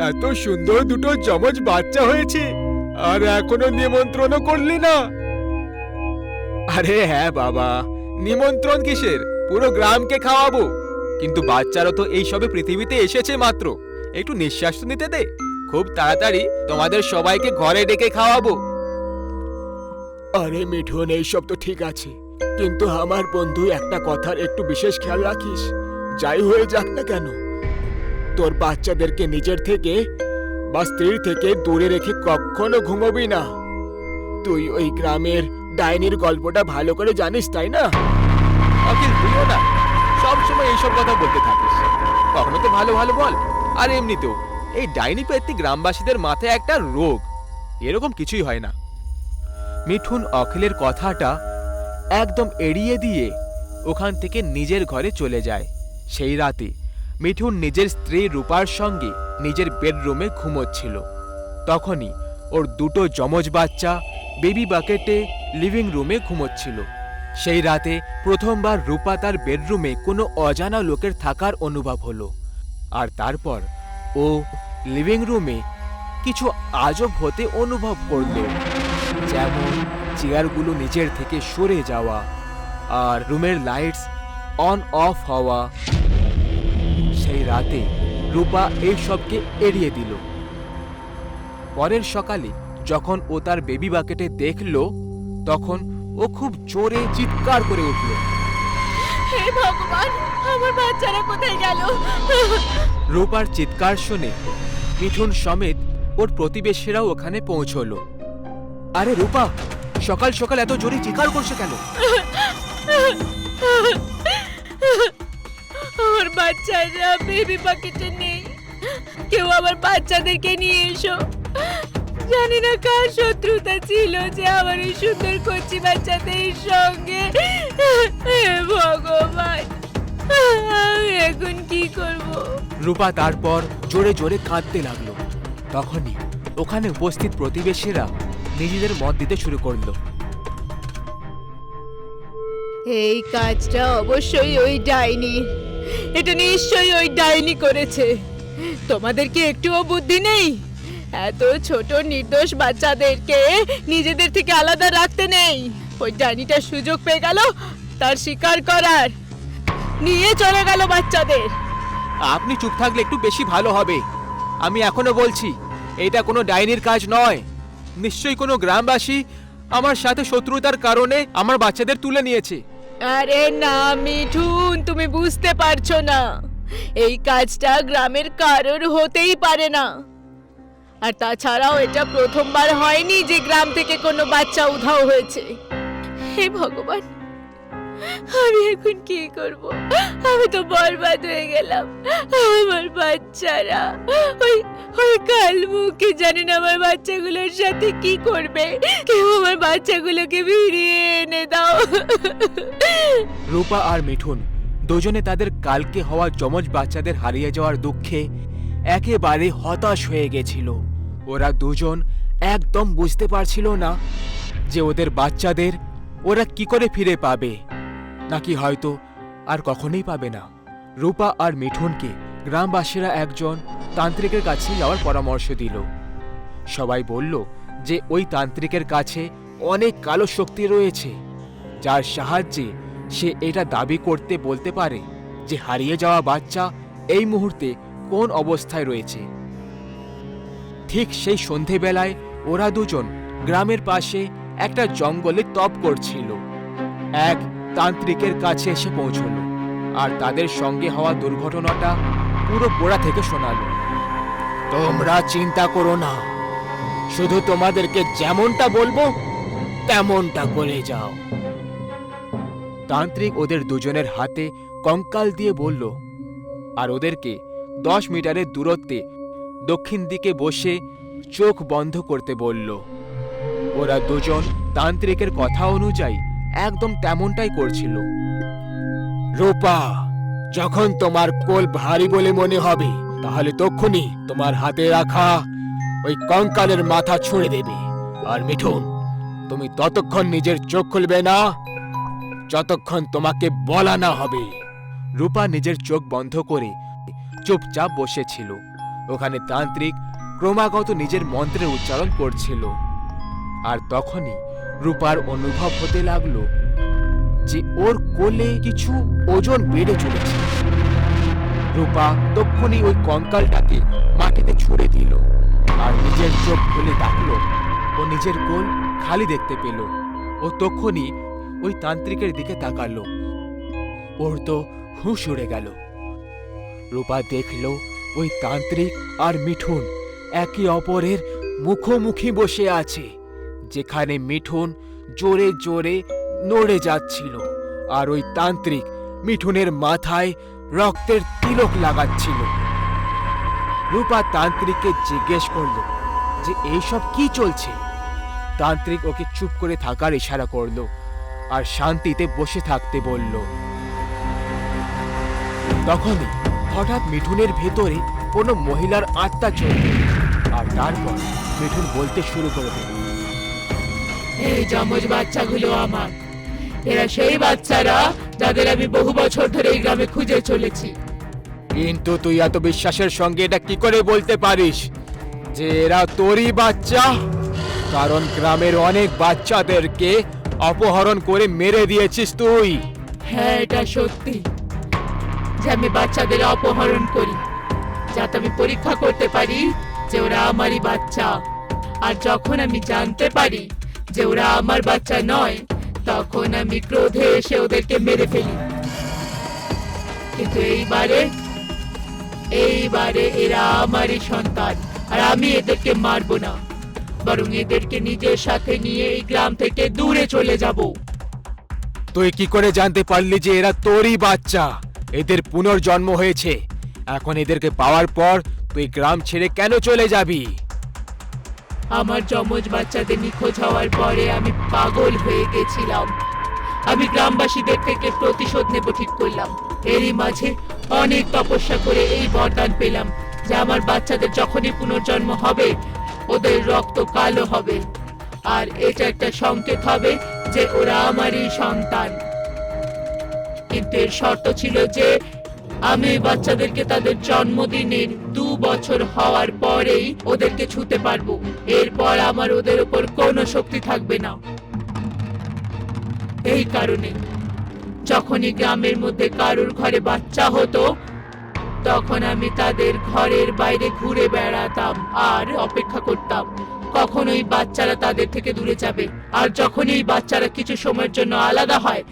S1: এত সুন্দর দুটো যমজ বাচ্চা হয়েছে, আর এখনো নিমন্ত্রণও করলি না। আরে হ্যাঁ বাবা, নিমন্ত্রণ কিসের, পুরো গ্রামকে খাওয়াবো। কিন্তু বাচ্চারা তো এই সবে পৃথিবীতে এসেছে মাত্র, একটু নিঃশ্বাস তো নিতে দে। খুব তাড়াতাড়ি তোমাদের সবাইকে ঘরে ডেকে খাওয়াবো। আরে মিঠুন, এইসব তো ঠিক আছে, কিন্তু আমার বন্ধু একটা কথার একটু বিশেষ খেয়াল রাখিস। যাই হয়ে যাক না কেন, তোর বাচ্চাদেরকে নিজের থেকে বা স্ত্রীর থেকে দূরে রেখে কখনো ঘুমোবি না। তুই ওই গ্রামের ডাইনির গল্পটা ভালো করে জানিস, তাই না? অখিল, তুইও না সবসময় এইসব কথা বলতে থাকিস, কখনো তো ভালো ভালো বল। আর এমনিতেও এই ডাইনি পেত্তি গ্রামবাসীদের মাথায় একটা রোগ, এরকম কিছুই হয় না। মিঠুন অখিলের কথাটা একদম এড়িয়ে দিয়ে ওখান থেকে নিজের ঘরে চলে যায়। সেই রাতে মিঠুন নিজের স্ত্রী রূপার সঙ্গে নিজের বেডরুমে ঘুমোচ্ছিল। তখনই ওর দুটো যমজ বাচ্চা বেবি বাকেটে লিভিং রুমে ঘুমোচ্ছিল। সেই রাতে প্রথমবার রূপা তার বেডরুমে কোনো অজানা লোকের থাকার অনুভব হলো। আর তারপর ও লিভিং রুমে কিছু আজব হতে অনুভব করল, যেমন চেয়ারগুলো নিচের থেকে সরে যাওয়া আর রুমের লাইটস অন অফ হওয়া। সেই রাতে রূপা এই সবকে এড়িয়ে দিল। পরের সকালে যখন ও তার বেবি বাকেটে দেখল, তখন ও খুব জোরে চিৎকার করে উঠল,
S3: হে ভগবান, আমার বাচ্চারা কোথায় গেল?
S1: রূপার চিৎকার শুনে মিঠুন সমেত ওর প্রতিবেশীরাও ওখানে পৌঁছলো। আরে রূপা, সকাল সকাল এত জোরে চিৎকার করছে কেন?
S3: আমার বাচ্চারা বেবি বাকেটে নেই, কেউ আমার বাচ্চাদেরকে নিয়ে এসো। জানি না কার শত্রুতা ছিল যে আমার এই সুন্দর কচি বাচ্চাদের সঙ্গে। হে ভগবান, আমি এখন কি করব?
S1: রূপা তারপর জোরে জোরে কাঁদতে লাগলো। তখনই ওখানে উপস্থিত প্রতিবেশীরা নিজেদের মত দিতে শুরু করলো।
S3: এই কাজটা অবশ্যই ওই ডাইনি, এটা নিশ্চয়ই ওই ডাইনি করেছে। তোমাদের কি একটুও বুদ্ধি নেই? এত ছোট নির্দোষ বাচ্চাদেরকে নিজেদের থেকে আলাদা রাখতে নেই। ওই ডাইনিটা সুযোগ পেয়ে গেল তার শিকার করার, নিয়ে চলে গেল বাচ্চাদের।
S1: আপনি চুপ থাকলে একটু বেশি ভালো হবে। আমি এখনো বলছি, এটা কোনো ডাইনির কাজ নয়। নিশ্চয়ই কোনো গ্রামবাসী আমার সাথে শত্রুতার কারণে আমার বাচ্চাদের তুলে নিয়েছে।
S3: আরে না মিঠুন, তুমি বুঝতে পারছো না, এই কাজটা গ্রামের কারোর হতেই পারে না। আর তাছাড়াও এটা প্রথমবার হয়নি যে গ্রাম থেকে কোনো বাচ্চা উধাও হয়েছে। হে ভগবান, আমি এখন কি করব? আমি তো বরবাদ হয়ে গেলাম। আমার বাচ্চারা, ওই ওই কালমুখী জানেন আমার বাচ্চাগুলোর সাথে কি করবে। কেউ আমার বাচ্চাগুলোকে ফিরিয়ে এনে দাও।
S1: রূপা আর মিঠুন দুজনে তাদের কালকে হওয়া যমজ বাচ্চাদের হারিয়ে যাওয়ার দুঃখে একেবারে হতাশ হয়ে গেছিল। ওরা দুজন একদম বুঝতে পারছিল না যে ওদের বাচ্চাদের ওরা কি করে ফিরে পাবে, নাকি হয়তো আর কখনোই পাবে না। রূপা আর মিঠুনকে গ্রামবাসীরা একজন তান্ত্রিকের কাছে যাওয়ার পরামর্শ দিল। সবাই বলল যে ওই তান্ত্রিকের কাছে অনেক কালো শক্তি রয়েছে, যার সাহায্যে সে এটা দাবি করতে বলতে পারে যে হারিয়ে যাওয়া বাচ্চা এই মুহূর্তে কোন অবস্থায় রয়েছে। ঠিক সেই সন্ধেবেলায় ওরা দুজন গ্রামের পাশে একটা জঙ্গলে তপ করছিল। এক তান্ত্রিকের কাছে এসে পৌঁছলো আর তাদের সঙ্গে হওয়া দুর্ঘটনাটা পুরো গোড়া থেকে শোনালো। তোমরা চিন্তা করো না, শুধু তোমাদেরকে যেমনটা বলবো তেমনটা করে যাও। তান্ত্রিক ওদের দুজনের হাতে কঙ্কাল দিয়ে বলল, আর ওদেরকে 10 মিটারের দূরত্বে দক্ষিণ দিকে বসে চোখ বন্ধ করতে বলল। ওরা দুজন তান্ত্রিকের কথা অনুযায়ী একদম তেমনটাই করছিল। রূপা, যখন তোমার কোল ভারী বলে মনে হবে তাহলে তক্ষুনি তোমার হাতে রাখা ওই কঙ্কালের মাথা ছুঁড়ে দেবে। আর মিঠুন, তুমি ততক্ষণ নিজের চোখ খুলবে না যতক্ষণ তোমাকে বলা না হবে। রূপা নিজের চোখ বন্ধ করে চুপচাপ বসেছিল। ওখানে তান্ত্রিক ক্রমাগত নিজের মন্ত্রের উচ্চারণ করছিল। আর তখনই রূপার অনুভব হতে লাগলো যে ওর কোলে কিছু ওজন বেড়ে চলেছে। রূপা তক্ষুনি ওই কঙ্কালটাকে মাটিতে ছুঁড়ে দিল আর নিজের চোখ খুলে দেখলো ও নিজের কোল খালি দেখতে পেল। ও তক্ষুনি ওই তান্ত্রিকের দিকে তাকালো। ওর তো হুঁশ উড়ে গেল। রূপা দেখলো ওই তান্ত্রিক আর মিঠুন একে অপরের মুখোমুখি বসে আছে, যেখানে মিঠুন জোরে জোরে নড়ে যাচ্ছিল আর ওই তান্ত্রিক মিঠুনের মাথায় রক্তের তিলক লাগাচ্ছিল। রূপা তান্ত্রিককে জিজ্ঞেস করলো যে এইসব কি চলছে। তান্ত্রিক ওকে চুপ করে থাকার ইশারা করলো আর শান্তিতে বসে থাকতে বলল। তখনই হঠাৎ মিঠুনের ভেতরে কোনো মহিলার আত্মা চলল আর তারপর মিঠুন বলতে শুরু করে দিল,
S4: এই যমজ বাচ্চাগুলো আমার। এরা সেই বাচ্চারা যাদের আমি বহু বছর ধরে এই গ্রামে খুঁজে চলেছি।
S1: কিন্তু তুই এত বিশ্বাসের সঙ্গে এটা কি করে বলতে পারিস যে এরা তোরই বাচ্চা? কারণ গ্রামের অনেক বাচ্চাদেরকে অপহরণ করে মেরে দিয়েছিস তুই।
S4: হ্যাঁ, এটা সত্যি যে আমি বাচ্চাদের অপহরণ করি, যাতে আমি পরীক্ষা করতে পারি যে ওরা আমারই বাচ্চা। আর যখন আমি জানতে পারি যে ওরা আমার বাচ্চা নয়, তখন আমি ক্রোধে এসে ওদেরকে মেরে ফেলি। কিন্তু এইবারে এরা আমারই সন্তান, আর আমি এদেরকে মারবো না, বরং এদেরকে নিজের সাথে নিয়ে এই গ্রাম থেকে দূরে চলে যাব।
S1: তুই কি করে জানতে পারলি যে এরা তোরই বাচ্চা? এদের পুনর্জন্ম হয়েছে। এখন এদেরকে পাওয়ার পর তুই গ্রাম ছেড়ে কেন চলে যাবি?
S4: আমার যমজ বাচ্চাদের নিখোঁজ হওয়ার পরে আমি পাগল হয়ে গেছিলাম। আমি গ্রামবাসীদের থেকে প্রতিশোধ নেব ঠিক করলাম। এরই মাঝে অনেক তপস্যা করে এই বরদান পেলাম যে আমার বাচ্চাদের যখনই পুনর্জন্ম হবে ওদের রক্ত কালো হবে, আর এটা একটা সংকেত হবে যে ওরা আমারই সন্তান। কিন্তু এর শর্ত ছিল যে আমি বাচ্চাদেরকে তাদের জন্মদিনের 2 বছর হওয়ার পরেই ওদেরকে ছুঁতে পারবো। এরপর আমার ওদের উপর কোনো শক্তি থাকবে না। এই কারণে যখনই গ্রামের মধ্যে কারোর ঘরে বাচ্চা হতো, তখন আমি তাদের ঘরের বাইরে ঘুরে বেড়াতাম আর অপেক্ষা করতাম কখন ওই বাচ্চারা তাদের থেকে দূরে যাবে। আর যখন এই বাচ্চারা কিছু সময়ের জন্য আলাদা হয়,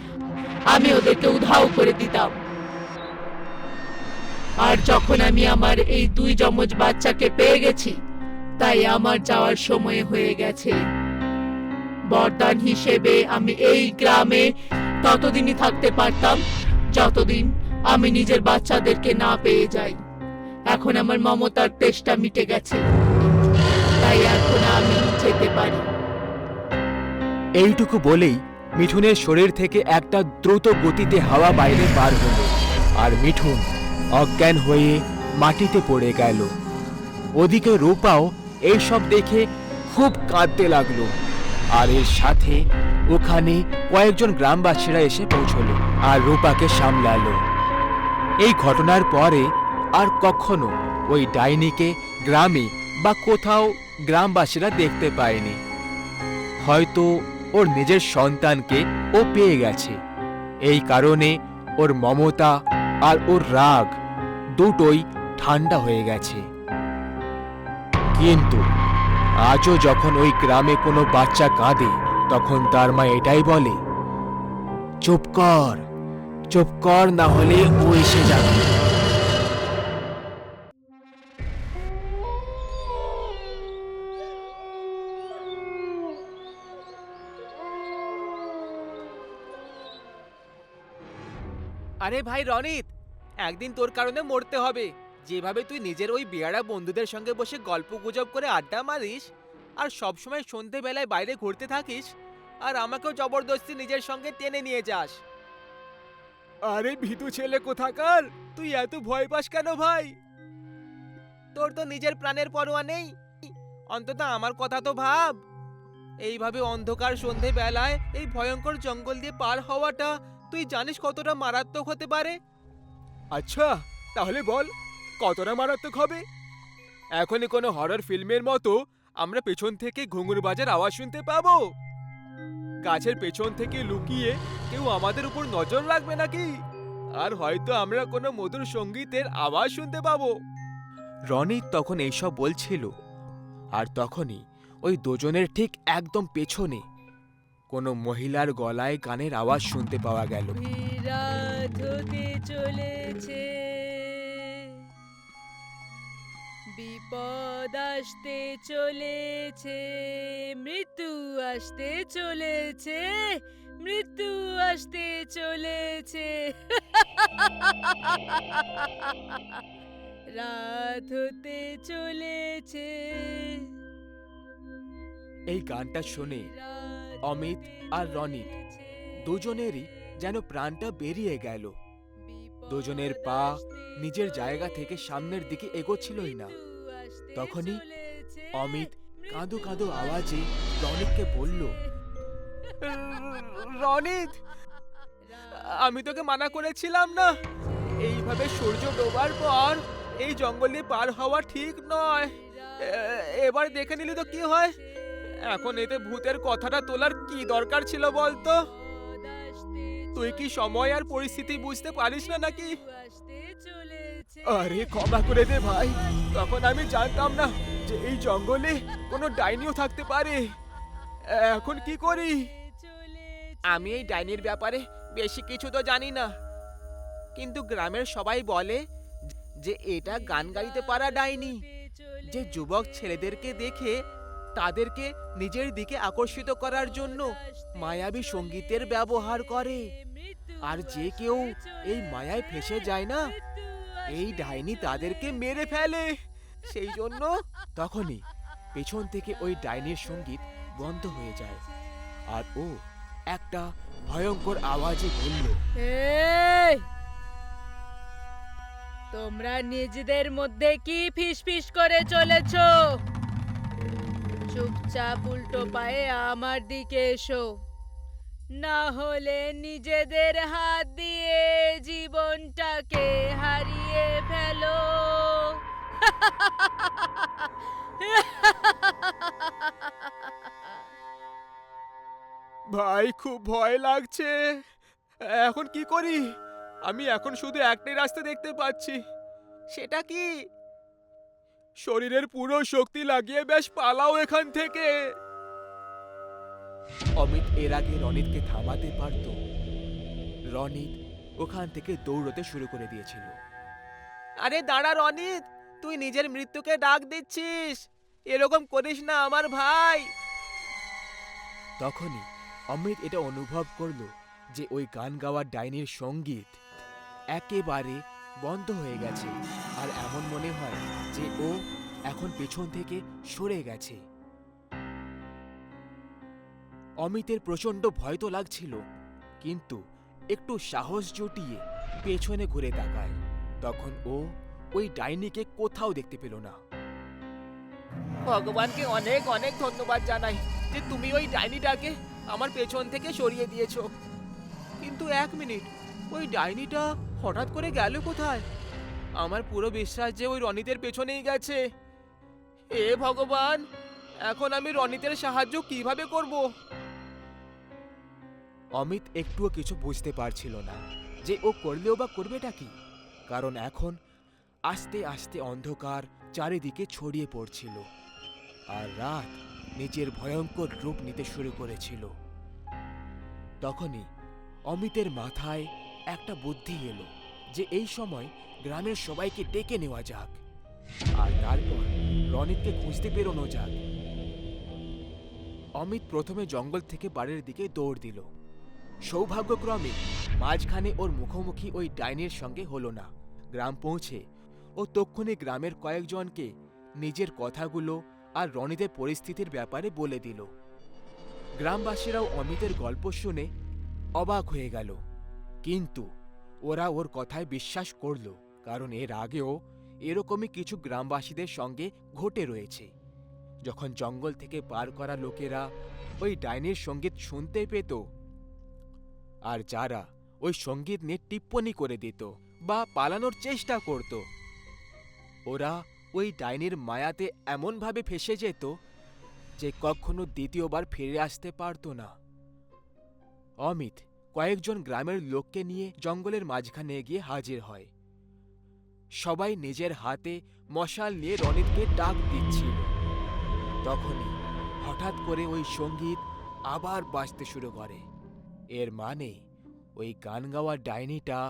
S4: আমি ওদেরকে উধাও করে দিতাম। আর যখন আমি আমার এই 2 যমজ বাচ্চাকে পেয়ে গেছি, তাই আমার যাওয়ার সময় হয়ে গেছে। বরদান হিসেবে আমি এই গ্রামে ততদিনই থাকতে পারতাম যতদিন আমি নিজের বাচ্চাদেরকে না পেয়ে যাই। এখন আমার মমতার তেষ্টা মিটে গেছে, তাই এখন আমি যেতে পারি।
S1: এইটুকু বলেই মিঠুনের শরীর থেকে একটা দ্রুত গতিতে হাওয়া বাইরে বার হলো আর মিঠুন অজ্ঞান হয়ে মাটিতে পড়ে গেল। ওদিকে রূপাও এইসব দেখে খুব কাঁদতে লাগলো। আর এর সাথে ওখানে কয়েকজন গ্রামবাসীরা এসে পৌঁছলো আর রূপাকে সামলালো। এই ঘটনার পরে আর কখনো ওই ডাইনিকে গ্রামে বা কোথাও গ্রামবাসীরা দেখতে পায়নি। হয়তো ওর নিজের সন্তানকে ও পেয়ে গেছে। এই কারণে ওর মমতা আর ওর রাগ দুটোই ঠান্ডা হয়ে গেছে। কিন্তু আজও যখন ওই গ্রামে কোনো বাচ্চা কাঁদে, তখন তার মা এটাই বলে, চুপ কর, না হলে ও এসে যাবে। আরে ভাই রনিত, একদিন তোর কারণে মরতে হবে। যেভাবে তুই নিজের ওই বেয়াড়া বন্ধুদের সঙ্গে বসে গল্প গুজব করে আড্ডা মারিস আর সবসময় সন্ধেবেলায় বাইরে ঘুরতে থাকিস, আর আমাকেও জবরদস্তি নিজের সঙ্গে টেনে নিয়ে যাস। আরে ভীতু ছেলে কোথাকার, তুই এত ভয় পাস কেন ভাই? তোর তো নিজের প্রাণের পরোয়া নেই, অন্তত আমার কথা তো ভাব। এইভাবে অন্ধকার সন্ধে বেলায় এই ভয়ঙ্কর জঙ্গল দিয়ে পার হওয়াটা তুই জানিস কতটা মারাত্মক হতে পারে? আচ্ছা, তাহলে বল কতটা মারাত্মক হবে? এখনই কোনো হরর ফিল্মের মতো আমরা পেছন থেকে ঘুঙুর বাজার আওয়াজ শুনতে পাবো? গাছের পেছন থেকে লুকিয়ে কেউ আমাদের উপর নজর রাখবে নাকি? আর হয়তো আমরা কোনো মধুর সঙ্গীতের আওয়াজ শুনতে পাবো। রনিত তখন এইসব বলছিল, আর তখনই ওই দুজনের ঠিক একদম পেছনে কোনো মহিলার গলায় গানের আওয়াজ শুনতে পাওয়া গেল।
S3: রাত হতে চলেছে, বিপদ আসতে চলেছে, মৃত্যু আসতে চলেছে, মৃত্যু আসতে চলেছে। রাত হতে চলেছে।
S1: এই গানটা শুনে অমিত আর রনিত দুজনেরই যেন প্রাণটা বেরিয়ে গেল। দুজনের পা নিজের জায়গা থেকে সামনের দিকে এগোচ্ছিলই না। তখনই অমিত কাঁদো কাঁদো আওয়াজে রনিতকে বলল, রনিত, আমি তোকে মানা করেছিলাম না, এইভাবে সূর্য ডোবার পর এই জঙ্গলে পার হওয়া ঠিক নয়। এবার দেখে নিলি তো কি হয়। এখন এতে ভূতের কথাটা তোলার কি দরকার ছিল বলতো? তুই কি সময় আর পরিস্থিতি বুঝতে পারিস না নাকি? আরে ক্ষমা করে দে ভাই, তখন আমি জানতাম না যে এই জঙ্গলে কোনো ডাইনিও থাকতে পারে। এখন কি করি? আমি এই ডাইনির ব্যাপারে বেশি কিছু তো জানি না, কিন্তু গ্রামের সবাই বলে যে এটা গান গাইতে পারা ডাইনি, যে যুবক ছেলেদেরকে দেখে তাদেরকে নিজের দিকে আকর্ষিত করার জন্য মায়াবী সঙ্গীতের ব্যবহার করে। আর যে কেউ এই মায়ায় ফেসে যায় না, এই ডাইনি তাদেরকে মেরে ফেলে। সেই জন্য তখনই পেছন থেকে ওই ডাইনির সঙ্গীত বন্ধ হয়ে যায়, আর ও একটা ভয়ঙ্কর আওয়াজে বলল,
S3: এই, তোমরা নিজেদের মধ্যে কি ফিসফিস করে চলেছো? চুপচাপ উল্টো পায়ে আমার দিকে এসো, না হলে নিজেদের হাত দিয়ে জীবনটাকে হারিয়ে ফেলো।
S1: ভাই খুব ভয় লাগছে, এখন কি করি? আমি এখন শুধু একটাই রাস্তা দেখতে পাচ্ছি। সেটা কি? শরীরের পুরো শক্তি লাগিয়ে বেশ পালাও এখান থেকে। অমিত এর আগে রনিতকে থামাতে পারত। রনিত ওখান থেকে দৌড়তে শুরু করে দিয়েছিল। আরে দাঁড়া রনিত, তুই নিজের মৃত্যুকে ডাক দিচ্ছিস, এরকম করিস না আমার ভাই। তখনই অমিত এটা অনুভব করলো যে ওই গান গাওয়ার ডাইনির সঙ্গীত একেবারে বন্ধ হয়ে গেছে, আর এমন মনে হয় যে ও এখন পেছন থেকে সরে গেছে। অমিতের প্রচন্ড ভয় তো লাগছিল, কিন্তু একটু সাহস জুটিয়ে পেছনে ঘুরে তাকায়। তখন ও ওই ডাইনিকে কোথাও দেখতে পেল না। ভগবানকে অনেক অনেক ধন্যবাদ জানাই যে তুমি ওই ডাইনিটাকে আমার পেছন থেকে সরিয়ে দিয়েছো। কিন্তু এক মিনিট, ওই ডাইনিটা হঠাৎ করে গেল কোথায়? আমার পুরো বিশ্বাস যে ওই রনিতের পেছনেই গেছে। হে ভগবান, এখন আমি রনিতের সাহায্য কিভাবে করব? অমিত একটুও কিছু বুঝতে পারছিল না যে ও করলেও বা করবেটা কি, কারণ এখন আস্তে আস্তে অন্ধকার চারিদিকে ছড়িয়ে পড়ছিল, আর রাত নিজের ভয়ঙ্কর রূপ নিতে শুরু করেছিল। তখনই অমিতের মাথায় একটা বুদ্ধি এলো যে এই সময় গ্রামের সবাইকে ডেকে নেওয়া যাক, আর তারপর রনিতকে খুঁজতে বেরোনো যাক। অমিত প্রথমে জঙ্গল থেকে বাড়ির দিকে দৌড় দিল। সৌভাগ্যক্রমে মাঝখানে ওর মুখোমুখি ওই ডাইনির সঙ্গে হলো না। গ্রাম পৌঁছে ও তক্ষুনি গ্রামের কয়েকজনকে নিজের কথাগুলো আর রনিদের পরিস্থিতির ব্যাপারে বলে দিল। গ্রামবাসীরাও অমিতের গল্প শুনে অবাক হয়ে গেল, কিন্তু ওরা ওর কথায় বিশ্বাস করল, কারণ এর আগেও এরকমই কিছু গ্রামবাসীদের সঙ্গে ঘটে রয়েছে। যখন জঙ্গল থেকে পার করা লোকেরা ওই ডাইনির সঙ্গীত শুনতে পেত, আর যারা ওই সঙ্গীত নিয়ে টিপ্পনি করে দিত বা পালানোর চেষ্টা করত, ওরা ওই ডাইনির মায়াতে এমনভাবে ফেসে যেত যে কখনো দ্বিতীয়বার ফিরে আসতে পারত না। অমিত কয়েকজন গ্রামের লোককে নিয়ে জঙ্গলের মাঝখানে গিয়ে হাজির হয়। সবাই নিজের হাতে মশাল নিয়ে রনিতকে ডাক দিচ্ছিল। তখনই হঠাৎ করে ওই সঙ্গীত আবার বাজতে শুরু করে। এর মানে ওই গান গাওয়া ডাইনিটা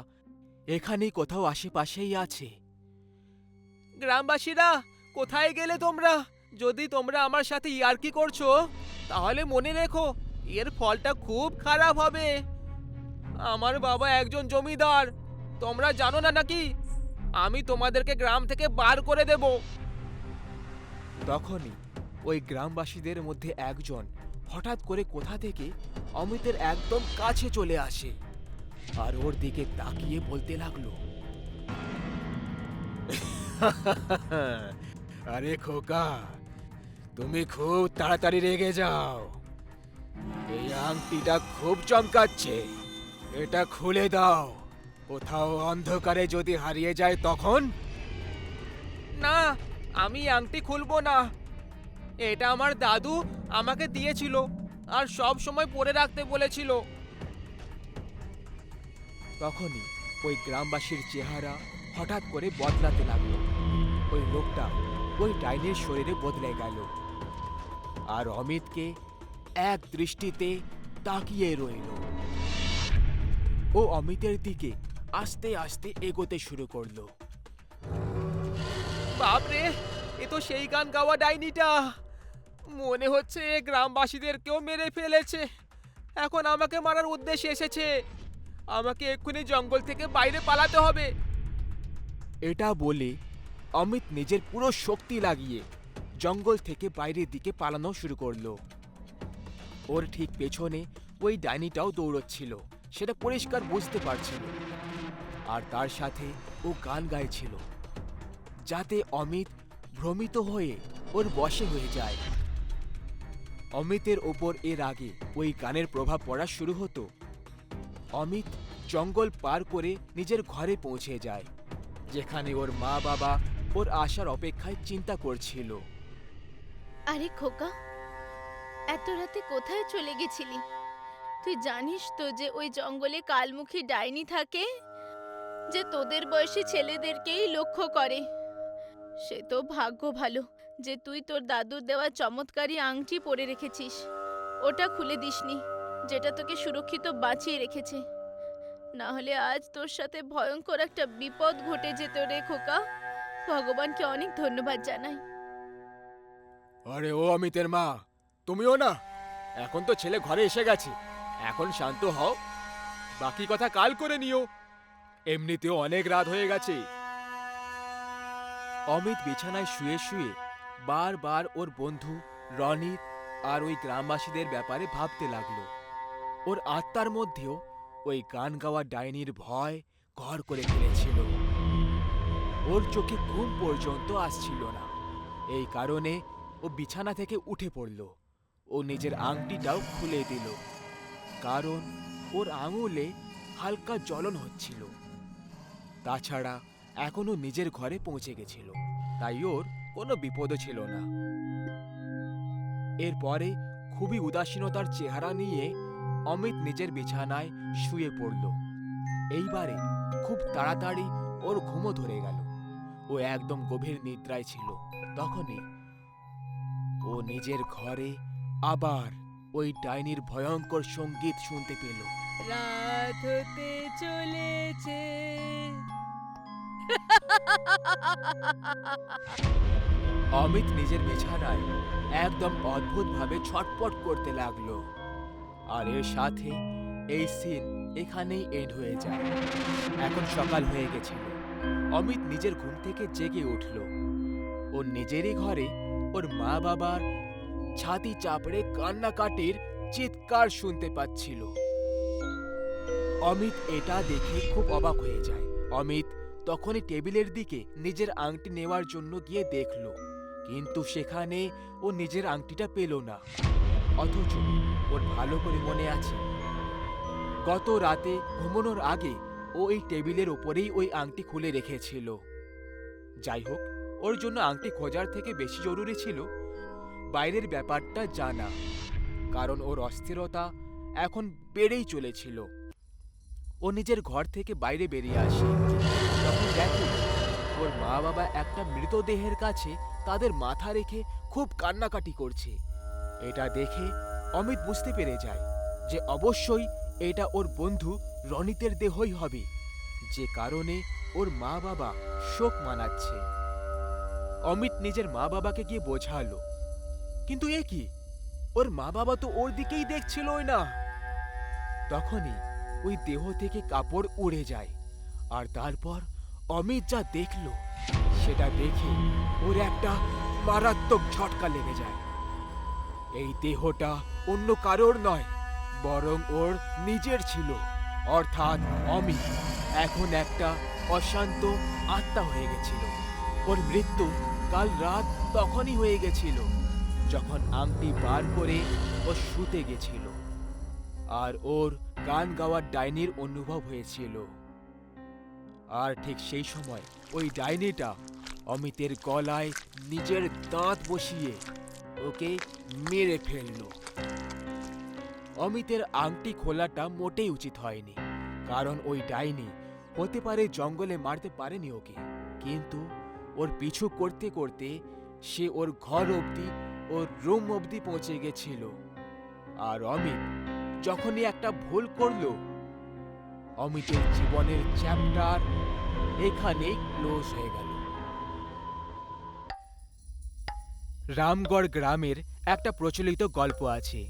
S1: এখানেই কোথাও আশেপাশেই আছে। গ্রামবাসীরা, কোথায় গেলে তোমরা? যদি তোমরা আমার সাথে ইয়ার্কি করছো, তাহলে মনে রেখো এর ফলটা খুব খারাপ হবে। আমার বাবা একজন জমিদার, তোমরা জানো না নাকি? আমি তোমাদেরকে গ্রাম থেকে বার করে দেব। তখনই ওই গ্রামবাসীদের মধ্যে একজন হঠাৎ করে কোথা থেকে অমিতের একদম কাছে চলে আসে আর ওর দিকে তাকিয়ে বলতে লাগলো, আরে খোকা, তুমি খুব তাড়াতাড়ি রেগে যাও। এই আংটিটা খুব চমকাচ্ছে, এটা খুলে দাও। কোথাও অন্ধকারে যদি হারিয়ে যায় তখন? না, আমি আংটি খুলবো না। এটা আমার দাদু আমাকে দিয়েছিল আর সব সময় পরে রাখতে বলেছিল। তখনই ওই গ্রামবাসীর চেহারা হঠাৎ করে বদলাতে লাগলো। ওই লোকটা ওই ডাইনির শরীরে বদলে গেল আর অমিতকে এক দৃষ্টিতে তাকিয়ে রইল। ও অমিতের দিকে আস্তে আস্তে এগোতে শুরু করলো। বাপরে, এ তো সেই গান গাওয়া ডাইনিটা। মনে হচ্ছে এ গ্রামবাসীদেরকেও মেরে ফেলেছে। এখন আমাকে মারার উদ্দেশ্যে এসেছে। আমাকে এক্ষুনি জঙ্গল থেকে বাইরে পালাতে হবে। এটা বলে অমিত নিজের পুরো শক্তি লাগিয়ে জঙ্গল থেকে বাইরের দিকে পালানো শুরু করলো। ওর ঠিক পেছনে ওই ডাইনিটাও দৌড়চ্ছিল, সেটা পরিষ্কার বুঝতে পারছিল। আর তার সাথে ও গান গাইছিল, যাতে অমিত ভ্রমিত হয়ে ওর বশে হয়ে যায়। অমিতের ওপর এর আগে ওই গানের প্রভাব পড়া শুরু হতো। অমিত জঙ্গল পার করে নিজের ঘরে পৌঁছে যায়, যেখানে ওর মা বাবা ওর আসার অপেক্ষায় চিন্তা করছিল।
S2: আরে খোকা, এত রাতে কোথায় চলে গেছিলি? তুই জানিস তো যে ওই জঙ্গলে কালমুখী ডাইনি থাকে, যে তোদের বয়সী ছেলেদেরকেই লক্ষ্য করে। সে তো ভাগ্য ভালো যে তুই তোর দাদুর দেওয়া চমৎকারী আংটি পরে রেখেছিস। ওটা খুলে দিসনি, যেটা তোকে সুরক্ষিত বাঁচিয়ে রেখেছে। না হলে আজ তোর সাথে ভয়ঙ্কর একটা বিপদ ঘটে যেত রে খোকা। ভগবানকে অনেক ধন্যবাদ জানাই।
S1: আরে ও অমিতের মা, তুমিও না? এখন তো ছেলে ঘরে এসে গেছে, এখন শান্ত হও। বাকি কথা কাল করে নিও, এমনিতেও অনেক রাত হয়ে গেছে। অমিত বিছানায় শুয়ে শুয়ে বারবার ওর বন্ধু রনিত আর ওই গ্রামবাসীদের ব্যাপারে ভাবতে লাগলো। ওর আত্মার মধ্যেও ওই গান গাওয়া ডাইনির ভয় ঘর করে ফেলেছিল। ওর চোখে ঘুম পর্যন্ত আসছিল না। এই কারণে ও বিছানা থেকে উঠে পড়ল। ও নিজের আংটিটাও খুলে দিল, কারণ ওর আঙুলে হালকা জ্বলন হচ্ছিল। তাছাড়া এখনো নিজের ঘরে পৌঁছে গেছিল, তাই ওর কোনো বিপদও ছিল না। এরপরে খুবই উদাসীনতার চেহারা নিয়ে অমিত নিজের বিছানায় শুয়ে পড়ল। এইবারে খুব তাড়াতাড়ি ওর ঘুমও ধরে গেল। ও একদম গভীর নিদ্রায় ছিল। তখনই ও নিজের ঘরে আবার ওই ডাইনির ভয়ঙ্কর সঙ্গীত শুনতে পেল।
S3: রাত হতে চলেছে।
S1: অমিত নিজের বিছানায় একদম অদ্ভুতভাবে ছটপট করতে লাগলো, আর এর সাথে এই সিন এখানেই এন্ড হয়ে যায়। এখন সকাল হয়ে গেছিল। অমিত নিজের ঘুম থেকে জেগে উঠল। ওর নিজেরই ঘরে ওর মা বাবার ছাতি চাপড়ে কান্নাকাটির চিৎকার শুনতে পাচ্ছিল। অমিত এটা দেখে খুব অবাক হয়ে যায়। অমিত তখনই টেবিলের দিকে নিজের আংটি নেওয়ার জন্য গিয়ে দেখল, কিন্তু সেখানে ও নিজের আংটিটা পেল না। অথচ ওর ভালো করে মনে আছে, গত রাতে ঘুমানোর আগে ও এই টেবিলের ওপরেই ওই আংটি খুলে রেখেছিল। যাই হোক, ওর জন্য আংটি খোঁজার থেকে বেশি জরুরি ছিল বাইরের ব্যাপারটা জানা, কারণ ওর অস্থিরতা এখন বেড়েই চলেছিল। ও নিজের ঘর থেকে বাইরে বেরিয়ে আসে। তখন দেখে ওর মা বাবা একটা মৃতদেহের কাছে তাদের মাথা রেখে খুব কান্নাকাটি করছে। এটা দেখে অমিত বুঝতে পেরে যায় যে অবশ্যই এটা ওর বন্ধু রনিতের দেহই হবে, যে কারণে ওর মা বাবা শোক মানাচ্ছে। অমিত নিজের মা বাবাকে গিয়ে বোঝালো, কিন্তু এ কি, ওর মা বাবা তো ওর দিকেই দেখছিলই না। তখনই ওই দেহ থেকে কাপড় উড়ে যায়, আর তারপর অমিত যা দেখল সেটা দেখে ওর একটা মারাত্মক ঝটকা লেগে যায়। এই দেহটা অন্য কারোর নয়, বরং ওর নিজের ছিল, অর্থাৎ অমিত এখন একটা অশান্ত আত্মা হয়ে গেছিল। ওর মৃত্যু কাল রাত তখনই হয়ে গেছিল যখন আংটি বার করে ও শুতে গেছিল, আর ওর গান গাওয়ার ডাইনির অনুভব হয়েছিল। আর ঠিক সেই সময় ওই ডাইনিটা অমিতের গলায় নিজের দাঁত বসিয়ে ওকে মেরে ফেলল। অমিতের আংটি খোলাটা মোটেই উচিত হয়নি, কারণ ওই ডাইনি হতে পারে জঙ্গলে মারতে পারেনি ওকে, কিন্তু ওর পিছু করতে করতে সে ওর ঘর অবধি, ওর রুম অবধি পৌঁছে গেছিল। আর অমিত যখনই একটা ভুল করলো, অমিতের জীবনের চ্যাপ্টার এখানেই ক্লোজ হয়ে গেল। রামগড় গ্রামের একটা প্রচলিত গল্প আছে।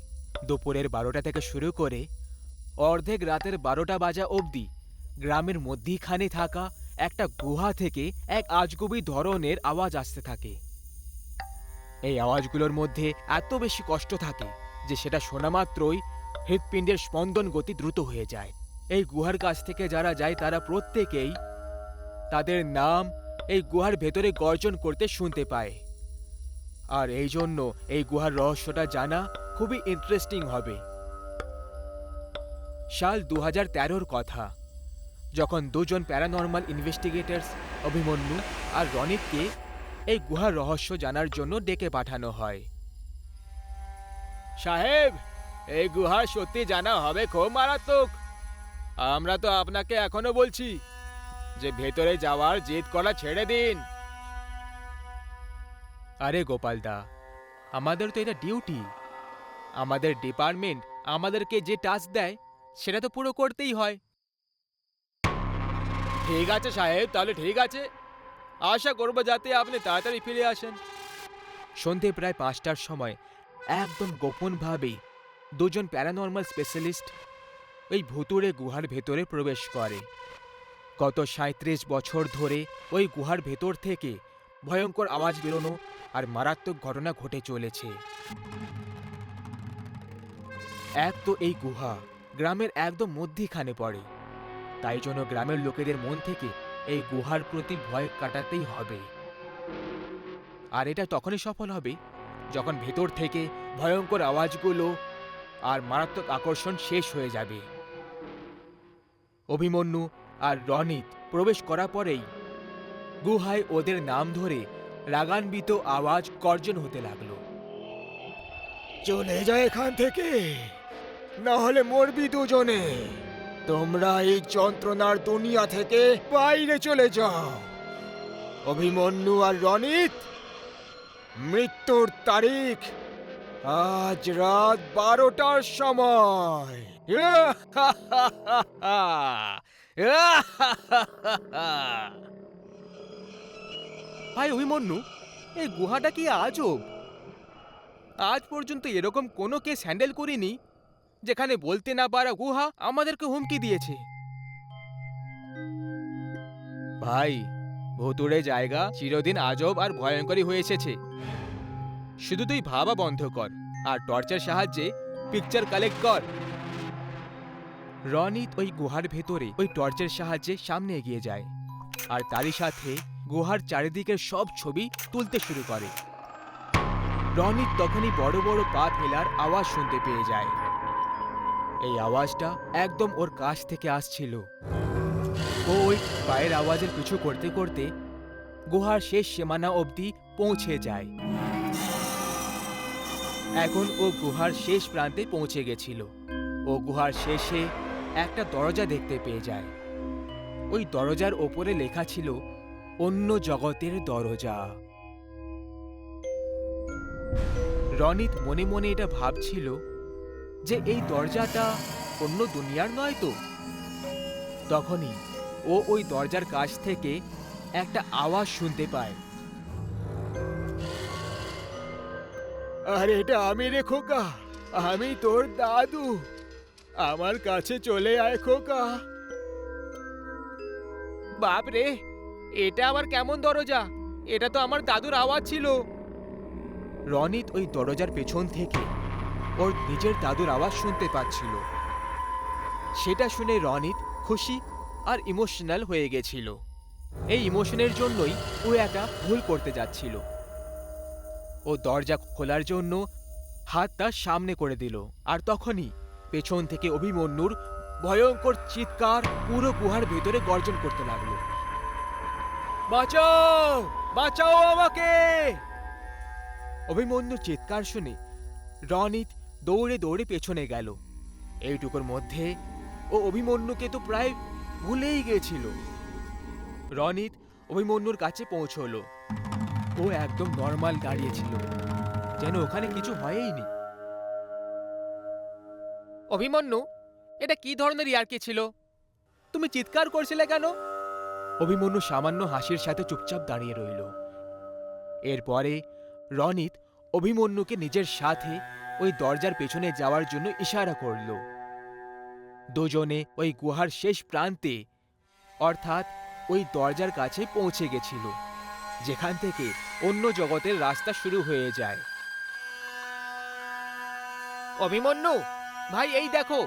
S1: দুপুরের 12টা থেকে শুরু করে অর্ধেক রাতের 12টা বাজা অবধি গ্রামের মধ্যিখানে থাকা একটা গুহা থেকে এক আজগুবি ধরনের আওয়াজ আসতে থাকে। এই আওয়াজগুলোর মধ্যে এত বেশি কষ্ট থাকে যে সেটা শোনা মাত্রই হৃৎপিণ্ডের স্পন্দন গতি দ্রুত হয়ে যায়। এই গুহার কাছ থেকে যারা যায় তারা প্রত্যেকেই তাদের নাম এই গুহার ভেতরে গর্জন করতে শুনতে পায়। আর এই জন্য এই গুহার রহস্যটা জানা খুবই ইন্টারেস্টিং হবে। সাল 2013-র কথা, যখন দুজন প্যারানর্মাল ইনভেস্টিগেটরস অভিমন্যু আর রনিতকে এই গুহার রহস্য জানার জন্য ডেকে পাঠানো হয়। সাহেব, এই গুহার সত্যি জানা হবে খুব মারাত্মক। আমরা তো আপনাকে এখনো বলছি যে ভেতরে যাওয়ার জেদ করা ছেড়ে দিন। আরে গোপালদা, আমাদের তো এটা ডিউটি। আমাদের ডিপার্টমেন্ট আমাদেরকে যে টাস্ক দেয় সেটা তো পুরো করতেই হয়। ঠিক আছে সাহেব, তাহলে ঠিক আছে, আশা করবো যাতে আপনি তাড়াতাড়ি ফিরে আসেন। সন্ধে প্রায় 5টার সময় একদম গোপনভাবে দুজন প্যারানর্মাল স্পেশালিস্ট ওই ভুতুড়ে গুহার ভেতরে প্রবেশ করে। গত 37 বছর ধরে ওই গুহার ভেতর থেকে ভয়ঙ্কর আওয়াজ বেরোনো আর মারাত্মক ঘটনা ঘটে চলেছে। এক তো এই গুহা গ্রামের একদম মধ্যিখানে পড়ে, তাই জন্য গ্রামের লোকেদের মন থেকে এই গুহার প্রতি ভয় কাটাতেই হবে। আর এটা তখনই সফল হবে যখন ভেতর থেকে ভয়ঙ্কর আওয়াজগুলো আর মারাত্মক আকর্ষণ শেষ হয়ে যাবে। অভিমন্যু আর রনিত প্রবেশ করার পরেই গুহায় ওদের নাম ধরে রাগান্বিত আওয়াজ গর্জন হতে লাগলো। চলে যায় এখান থেকে, না হলে মরবি দুজনে। তোমরা এই যন্ত্রণার দুনিয়া থেকে বাইরে চলে যাও। অভিমন্যু আর রনিত, মৃত্যুর তারিখ আজ রাত 12টার সময়। ভাই অভিমন্যু, এই গুহাটা কি আজব। আজ পর্যন্ত এরকম কোনো কেস হ্যান্ডেল করিনি যেখানে বলতে না পারা গুহা আমাদেরকে হুমকি দিয়েছে। ভাই, ভুতুড়ে জায়গা চিরদিন আজব আর ভয়ঙ্করই হয়ে এসেছে। শুধু তুই ভাবা বন্ধ কর আর টর্চের সাহায্যে পিকচার কালেক্ট কর। রনিত ওই গুহার ভেতরে ওই টর্চের সাহায্যে সামনে এগিয়ে যায় আর তারই সাথে গুহার চারিদিকের সব ছবি তুলতে শুরু করে। রনিত তখনই বড় বড় পা ফেলার আওয়াজ শুনতে পেয়ে যায়। এই আওয়াজটা একদম ওর কাছ থেকে আসছিল। ও ওই পায়ের আওয়াজের পিছু করতে করতে গুহার শেষ সীমানা অবধি পৌঁছে যায়। এখন ও গুহার শেষ প্রান্তে পৌঁছে গেছিল। ও গুহার শেষে একটা দরজা দেখতে পেয়ে যায়। ওই দরজার ওপরে লেখা ছিল অন্য জগতের দরজা। রনিত মনে মনে এটা ভাবছিল যে এই দরজাটা অন্য দুনিয়ার নয় তো। তখনই ও ওই দরজার কাছ থেকে একটা আওয়াজ শুনতে পায়। আরে এটা আমি রে খোকা, আমি তোর দাদু। আমার কাছে চলে আয় খোকা। বাপ রে, এটা আবার কেমন দরজা? এটা তো আমার দাদুর আওয়াজ ছিল। রনিত ওই দরজার পেছন থেকে ওর নিজের দাদুর আওয়াজ শুনতে পাচ্ছিল। সেটা শুনে রনিত খুশি আর ইমোশনাল হয়ে গেছিল। এই ইমোশনের জন্যই ও একটা ভুল করতে যাচ্ছিল। ও দরজা খোলার জন্য হাতটা সামনে করে দিল আর তখনই পেছন থেকে অভিমন্যুর ভয়ঙ্কর চিৎকার পুরো গুহার ভেতরে গর্জন করতে লাগলো। বাঁচাও, বাঁচাও আমাকে! অভিমন্যুর চিৎকার শুনে রনিত দৌড়ে দৌড়ে পেছনে গেল। এইটুকুর মধ্যে ও অভিমন্যুকে তো প্রায় ভুলেই গেছিল। রনিত অভিমন্যুর কাছে পৌঁছলো। ও একদম নর্মাল দাঁড়িয়েছিল, যেন ওখানে কিছু হয়ইনি। অভিমন্যু, এটা কি ধরনের ইয়ার্কি ছিল? তুমি চিৎকার করছিলে কেন? অভিমন্যু সামান্য হাসির সাথে চুপচাপ দাঁড়িয়ে রইল। এরপরে রনিত অভিমন্যুকে নিজের সাথে ওই দরজার পেছনে যাওয়ার জন্য ইশারা করল। দুজনে ওই গুহার শেষ প্রান্তে অর্থাৎ ওই দরজার কাছে পৌঁছে গেছিল, যেখান থেকে অন্য জগতের রাস্তা শুরু হয়ে যায়। অভিমন্যু ভাই, এই দেখো,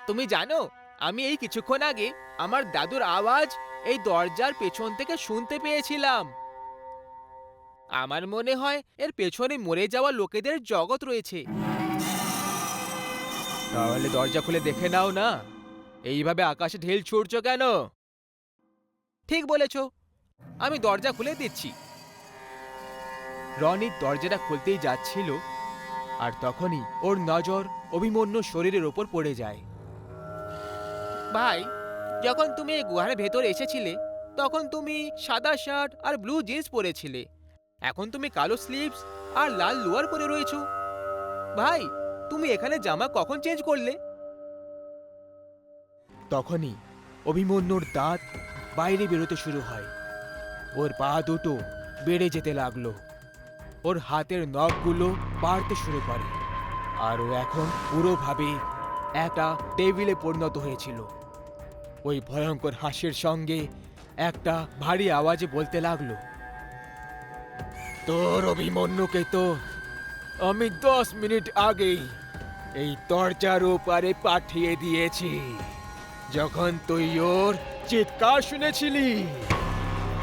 S1: তুমি জানো আমি এই কিছুক্ষণ আগে আমার দাদুর আওয়াজ এই দরজার পেছন থেকে শুনতে পেয়েছিলাম। আমার মনে হয় এর পেছনে মরে যাওয়া লোকেদের জগৎ রয়েছে। তাহলে দরজা খুলে দেখে নাও না, এইভাবে আকাশে ঢেল ছুড়ছো কেন? ঠিক বলেছ, আমি দরজা খুলে দিচ্ছি। রনিত দরজাটা খুলতেই যাচ্ছিল আর তখনই ওর নজর অভিমন্যু শরীরের ওপর পড়ে যায়। ভাই, যখন তুমি এই গুহার ভেতর এসেছিলে তখন তুমি সাদা শার্ট আর ব্লু জিন্স পরেছিলে। এখন তুমি কালো স্লিভস আর লাল লোয়ার পরে রয়েছো। ভাই, তুমি এখানে জামা কখন চেঞ্জ করলে? তখনই অভিমন্যুর দাঁত বাইরে বেরোতে শুরু হয়। ওর পা দুটো বেড়ে যেতে লাগলো। ওর হাতের নখগুলো বাড়তে শুরু করে আর ও এখন পুরোভাবে একটা টেবিলে পরিণত হয়েছিল। ওই ভয়ঙ্কর হাসির সঙ্গে একটা ভারী আওয়াজে বলতে লাগলো, তোর অভিমন্যুকে তো আমি 10 মিনিট আগেই এই দরজার ওপারে পাঠিয়ে দিয়েছি, যখন তুই ওর চিৎকার শুনেছিলি।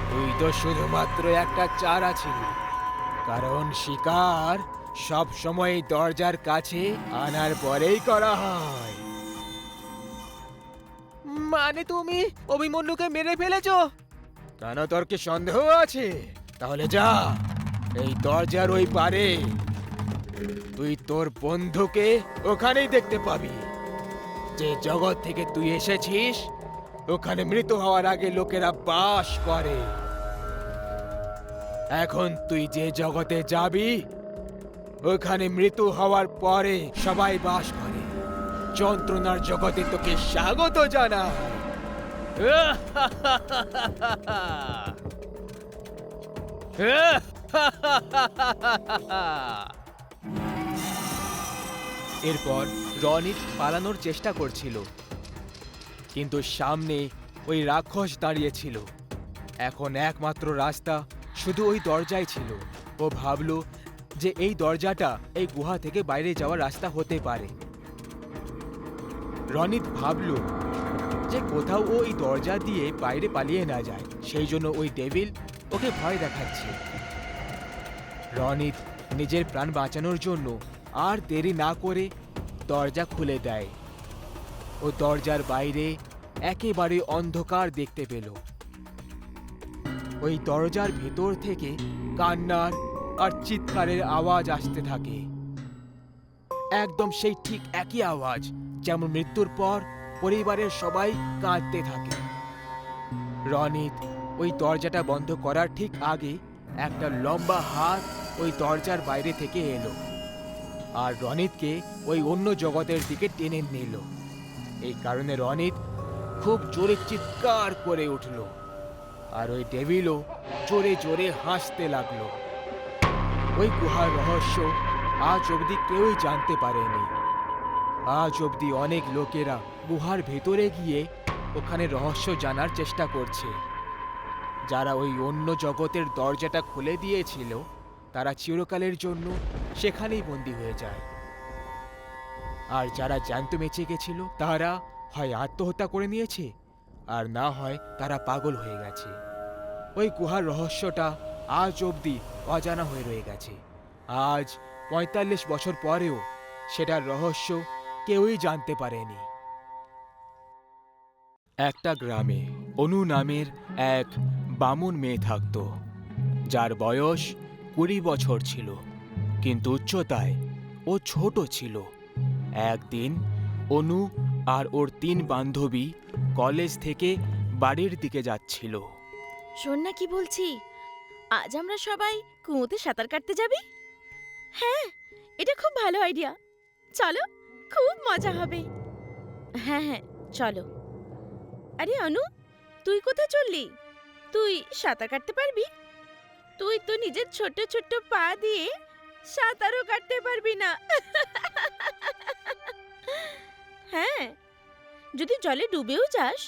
S1: তুই তো শুধুমাত্র একটা চারা ছিলি, কারণ শিকার সব সময় দরজার কাছে আনার পরেই করা হয়। মানে তুমি অভিমন্যুকে মেরে ফেলেছো? কেন, তোর কি সন্দেহ আছে? তাহলে যা, এই দরজার ওই পারে তুই তোর বন্ধুকে ওখানেই দেখতে পাবি। যে জগৎ থেকে তুই এসেছিস ওখানে মৃত হওয়ার আগে লোকেরা বাস করে। এখন তুই যে জগতে যাবি ওখানে মৃত্যু হওয়ার পরে সবাই বাস করে। যন্ত্রণার জগতে তোকে স্বাগত জানাই। এরপর রনিত পালানোর চেষ্টা করছিল, কিন্তু সামনে ওই রাক্ষস দাঁড়িয়েছিল। এখন একমাত্র রাস্তা শুধু ওই দরজাই ছিল। ও ভাবল যে এই দরজাটা এই গুহা থেকে বাইরে যাওয়ার রাস্তা হতে পারে। রনিত ভাবল যে কোথাও ও এই দরজা দিয়ে বাইরে পালিয়ে না যায়, সেই জন্য ওই ডেভিল ওকে ভয় দেখাচ্ছে। রনিত নিজের প্রাণ বাঁচানোর জন্য আর দেরি না করে দরজা খুলে দেয়। ও দরজার বাইরে একেবারে অন্ধকার দেখতে পেল। ওই দরজার ভেতর থেকে কান্নার আর চিৎকারের আওয়াজ আসতে থাকে, একদম সেই ঠিক একই আওয়াজ যেমন মৃত্যুর পর পরিবারের সবাই কাঁদতে থাকে। রনিত ওই দরজাটা বন্ধ করার ঠিক আগে একটা লম্বা হাত ওই দরজার বাইরে থেকে এলো আর রনিতকে ওই অন্য জগতের দিকে টেনে নিল। এই কারণে রনিত খুব জোরে চিৎকার করে উঠল আর ওই ডেভিলও জোরে জোরে হাসতে লাগলো। ওই গুহার রহস্য আজ অবধি কেউই জানতে পারেনি। আজ অবধি অনেক লোকেরা গুহার ভেতরে গিয়ে ওখানে রহস্য জানার চেষ্টা করছে। যারা ওই অন্য জগতের দরজাটা খুলে দিয়েছিল তারা চিরকালের জন্য সেখানেই বন্দী হয়ে যায়, আর যারা জ্যান্ত বেঁচে গেছিল তারা হয় আত্মহত্যা করে নিয়েছে আর না হয় তারা পাগল হয়ে গেছে। ওই গুহার রহস্যটা আজ অবধি অজানা হয়ে রয়ে গেছে। আজ ৪৫ বছর পরেও সেটার রহস্য কেউই জানতে পারেনি। একটা গ্রামে অনু নামের এক বামুন মেয়ে থাকত, যার বয়স ২০ বছর ছিল, কিন্তু উচ্চতায় ও ছোট ছিল। একদিন অনু আর ওর ৩ বান্ধবী কলেজ থেকে বাড়ির দিকে যাচ্ছিল।
S2: শোন না কি বলছি, আজ আমরা সবাই কুয়োতে সাঁতার কাটতে যাবি? হ্যাঁ, এটা খুব ভালো আইডিয়া। চলো, খুব মজা হবে। হ্যাঁ হ্যাঁ, চলো। আরে অনু, তুই কোথায় চললি? তুই সাঁতার কাটতে পারবি? তুই তো নিজের ছোট ছোট পা দিয়ে সাঁতারও কাটতে পারবি না। হ্যাঁ, যদি জলে ডুবেও যাস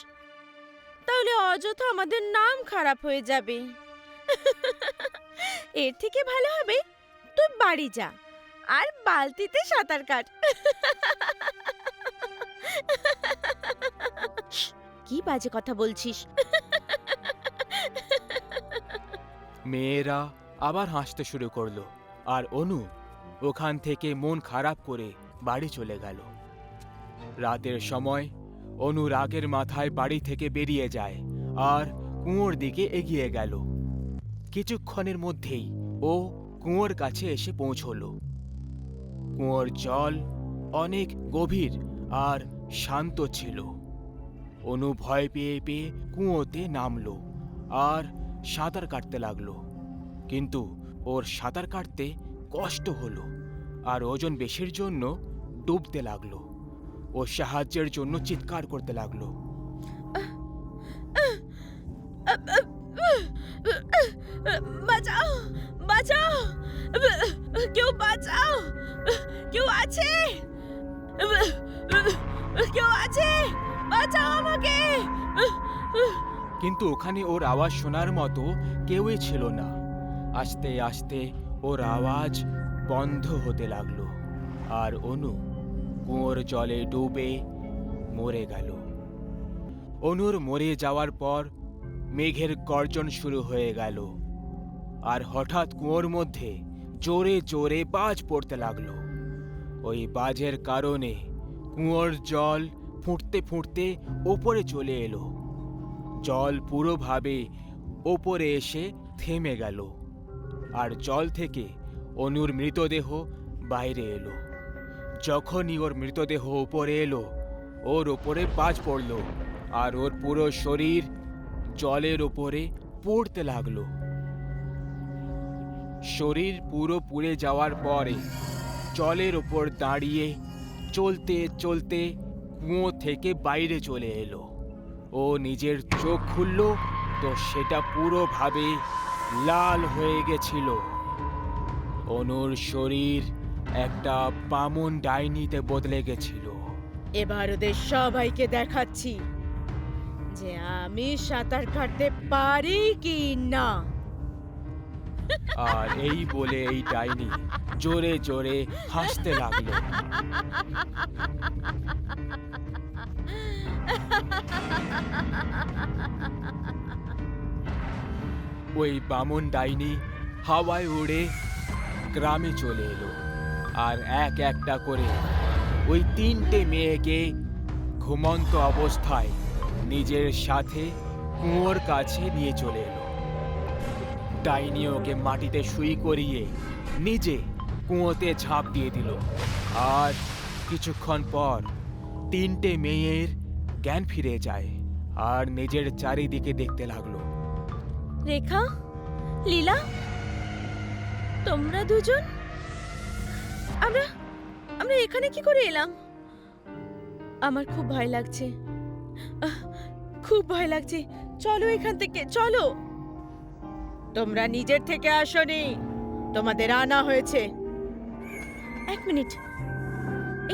S2: তাহলে অযথা আমাদের নাম খারাপ হয়ে যাবে। এর থেকে ভালো হবে তুই বাড়ি যা আর বালতিতে সাঁতার কাট। কি বাজে কথা বলছিস?
S1: মেয়েরা আবার হাসতে শুরু করলো আর অনু ওখান থেকে মন খারাপ করে বাড়ি চলে গেল। রাতের সময় অনু রাগের মাথায় বাড়ি থেকে বেরিয়ে যায় আর কুয়োর দিকে এগিয়ে গেল। কিছুক্ষণের মধ্যেই ও কুয়োর কাছে এসে পৌঁছলো। কুয়োর জল অনেক গভীর আর শান্ত ছিল। অনু ভয় পেয়ে পেয়ে কুয়োতে নামলো আর সাঁতার কাটতে লাগলো, কিন্তু ওর সাঁতার কাটতে কষ্ট হলো আর ওজন বেশির জন্য ডুবতে লাগলো। ও সাহায্যের জন্য চিৎকার করতে লাগলো।
S2: বাঁচাও, বাঁচাও, কেউ বাঁচাও, কেউ আছে, কেউ আছে, বাঁচাও আমাকে।
S1: কিন্তু ওখানে ওর আওয়াজ শোনার মতো কেউই ছিল না। আস্তে আস্তে ওর আওয়াজ বন্ধ হতে লাগলো আর অনু কুয়োর জলে ডুবে মরে গেল। অনুর মরে যাওয়ার পর মেঘের গর্জন শুরু হয়ে গেল আর হঠাৎ কুয়োর মধ্যে জোরে জোরে বাজ পড়তে লাগলো। ওই বাজের কারণে কুয়োর জল ফুটতে ফুটতে ওপরে চলে এলো। জল পুরোভাবে ওপরে এসে থেমে গেল আর জল থেকে অনুর মৃতদেহ বাইরে এলো। যখনই ওর মৃতদেহ উপরে এলো, ওর ওপরে বাজ পড়ল আর ওর পুরো শরীর জলের ওপরে পড়তে লাগলো। শরীর পুরো পুড়ে যাওয়ার পরে জলের ওপর দাঁড়িয়ে চলতে চলতে কুয়ো থেকে বাইরে চলে এলো। ও নিজের চোখ খুলল তো সেটা পুরোভাবে লাল হয়ে গেছিল। অনুর শরীর একটা বামুন ডাইনিতে বদলে গেছিল।
S3: এবার ওদের সবাইকে দেখাচ্ছি যে আমি সাঁতার কাটতে পারি কি না।
S1: আর এই বলে এই ডাইনি জোরে জোরে হাসতে লাগলো। ওই বামন ডাইনি হাওয়ায় উড়ে গ্রামে চলে এলো আর এক একটা করে ওই 3টে মেয়েকে ঘুমন্ত অবস্থায় নিজের সাথে কুয়োর কাছে নিয়ে চলে এলো। ডাইনি ওকে মাটিতে শুই করিয়ে নিজে কুয়োতে ঝাঁপ দিয়ে দিল। আর কিছুক্ষণ পর 3টে মেয়ের জ্ঞান ফিরে যায় আর নিজের চারিদিকে দেখতে লাগলো।
S2: রেখা, লীলা, তোমরা দুজন, আমরা আমরা এখানে কি করে এলাম? আমার খুব ভয় লাগছে, খুব ভয় লাগছে। চলো এখান থেকে, চলো।
S3: তোমরা নিজের থেকে আসোনি, তোমাদের আনা হয়েছে।
S2: 1 মিনিট,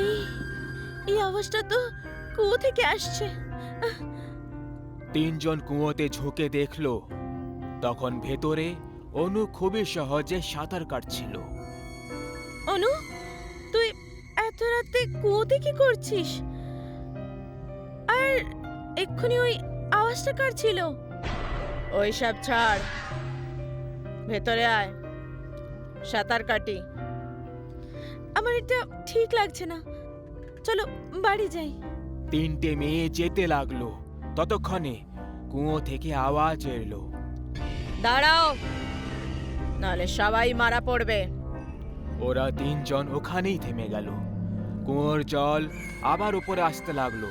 S2: এই এই আওয়াজটা তো কুয়ো থেকে আসছে।
S1: 3জন কুয়োতে ঝুঁকে দেখলো তখন ভেতরে অনু খুবই সহজে সাঁতার কাটছিল।
S2: অনু, তুই এত রাতে কুয়োতে কি করছিস? আর এক্ষুনি ওই আওয়াজটা কার ছিল?
S3: ওই সব ছাড়, ভেতরে আয়, সাঁতার কাটি।
S2: আমার এটা ঠিক লাগছে না, চলো বাড়ি যাই।
S1: 3টে মেয়ে যেতে লাগলো। ততক্ষণে কুয়ো থেকে আওয়াজ এলো,
S3: দাঁড়াও, নাহলে সবাই মারা পড়বে।
S1: ওরা 3জন ওখানেই থেমে গেল। কুয়োর জল আবার উপরে আসতে লাগলো।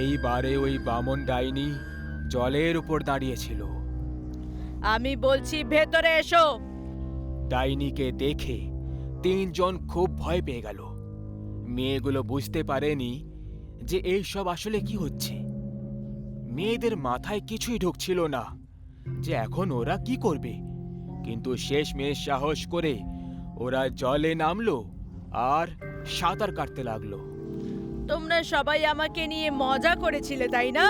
S1: এইবারে ওই বামন ডাইনি জলের উপর দাঁড়িয়েছিল।
S3: আমি বলছি ভেতরে এসো।
S1: ডাইনিকে দেখে 3জন খুব ভয় পেয়ে গেল। মেয়েগুলো বুঝতে পারেনি যে এই সব আসলে কি হচ্ছে। মেয়েদের মাথায় কিছুই ঢুকছিল না যে এখন ওরা কি করবে। কিন্তু শেষমেশ সাহস করে ওরা জলে নামলো আর সাঁতার কাটতে লাগলো।
S3: তোমরা সবাই আমাকে নিয়ে মজা করেছিলে, তাই না?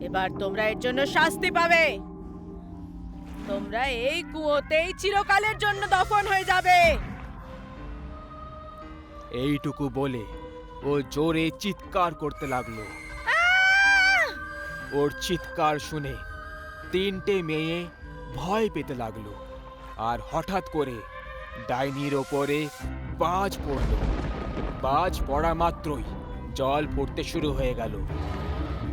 S3: এবার তোমরা এর জন্য শাস্তি পাবে। তোমরা এই কুয়োতেই চিরকালের জন্য দফন হয়ে যাবে।
S1: এইটুকু বলে ও জোরে চিৎকার করতে লাগলো। ওর চিৎকার শুনে 3টে মেয়ে ভয় পেতে লাগলো। আর হঠাৎ করে ডাইনির ওপরে বাজ পড়ল। বাজ পড়া মাত্রই জল পড়তে শুরু হয়ে গেল।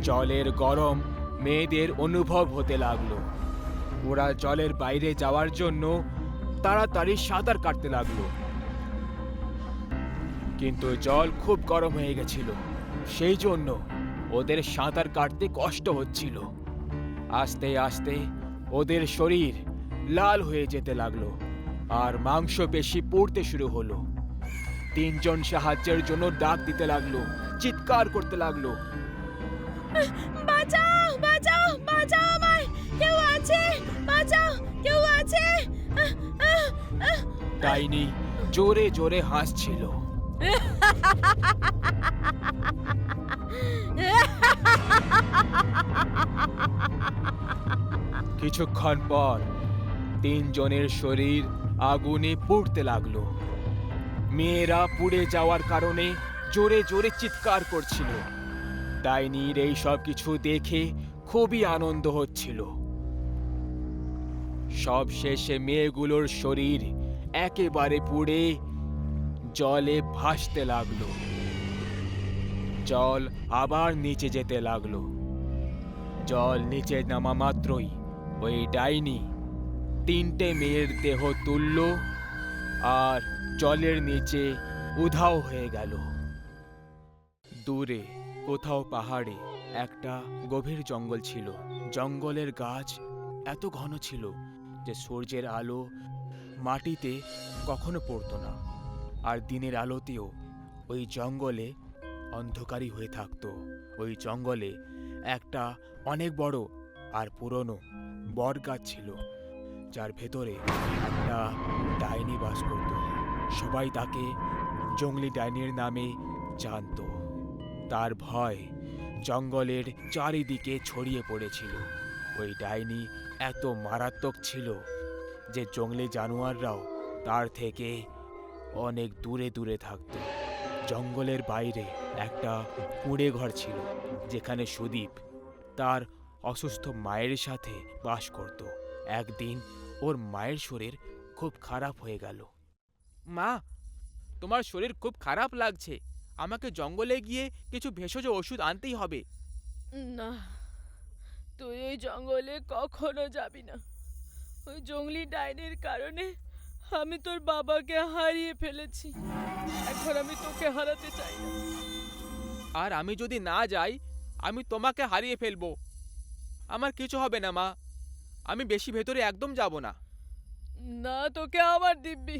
S1: জলের গরম মেয়েদের অনুভব হতে লাগলো। ওরা জলের বাইরে যাওয়ার জন্য তাড়াতাড়ি সাঁতার কাটতে লাগলো। কিন্তু জল খুব গরম হয়ে গেছিল, সেই জন্য ওদের সাঁতার কাটতে কষ্ট হচ্ছিল। আস্তে আস্তে ওদের শরীর লাল হয়ে যেতে লাগলো আর মাংসপেশি পড়তে শুরু হলো। 3জন সাহায্যের জন্য ডাক দিতে লাগলো, চিৎকার করতে লাগলো,
S2: বাঁচাও, বাঁচাও, বাঁচাও আমায়, কেউ আছে, বাঁচাও, কেউ আছে।
S1: ডাইনি জোরে জোরে হাসছিল। কিছুক্ষণ পর 3জনের শরীর আগুনে পুড়তে লাগলো। মেয়েরা পুড়ে যাওয়ার কারণে জোরে জোরে চিৎকার করছিল। ডাইনির এই সব কিছু দেখে খুবই আনন্দ হচ্ছিল। সব শেষে মেয়েগুলোর শরীর একেবারে পুড়ে জলে ভাসতে লাগলো। জল আবার নিচে যেতে লাগলো। জল নিচে নামা মাত্রই ওই ডাইনি 3টে মেয়ের দেহ তুলল আর জলের নিচে উধাও হয়ে গেল। দূরে কোথাও পাহাড়ে একটা গভীর জঙ্গল ছিল। জঙ্গলের গাছ এত ঘন ছিল যে সূর্যের আলো মাটিতে কখনো পড়তো না। আর দিনের আলোতেও ওই জঙ্গলে অন্ধকারই হয়ে থাকতো। ওই জঙ্গলে একটা অনেক বড় আর পুরনো বট গাছ ছিল, যার ভেতরে একটা ডাইনি বাস করত। সবাই তাকে জঙ্গলি ডাইনির নামে জানতো। তার ভয় জঙ্গলের চারিদিকে ছড়িয়ে পড়েছিল। ওই ডাইনি এত মারাত্মক ছিল যে জঙ্গলি জানোয়াররাও তার থেকে অনেক দূরে দূরে থাকত। জঙ্গলের বাইরে একটা কুঁড়ে ঘর ছিল, যেখানে সুদীপ তার অসুস্থ মায়ের সাথে বাস করত। একদিন ওর মায়ের শরীর খুব খারাপ হয়ে গেল। মা, তোমার শরীর খুব খারাপ লাগছে, আমাকে জঙ্গলে গিয়ে কিছু ভেষজ ওষুধ আনতেই হবে।
S3: না, তুই ওই জঙ্গলে কখনো যাবি না। ওই জঙ্গলি ডাইনির কারণে আমি তোর বাবাকে হারিয়ে ফেলেছি। এখন আমি তোকে হারাতে চাই না।
S1: আর আমি যদি না যাই, আমি তোমাকে হারিয়ে ফেলবো। আমার কিছু হবে না মা, আমি বেশি ভেতরে একদম যাব না।
S3: না, তোকে আমার দিব্যি।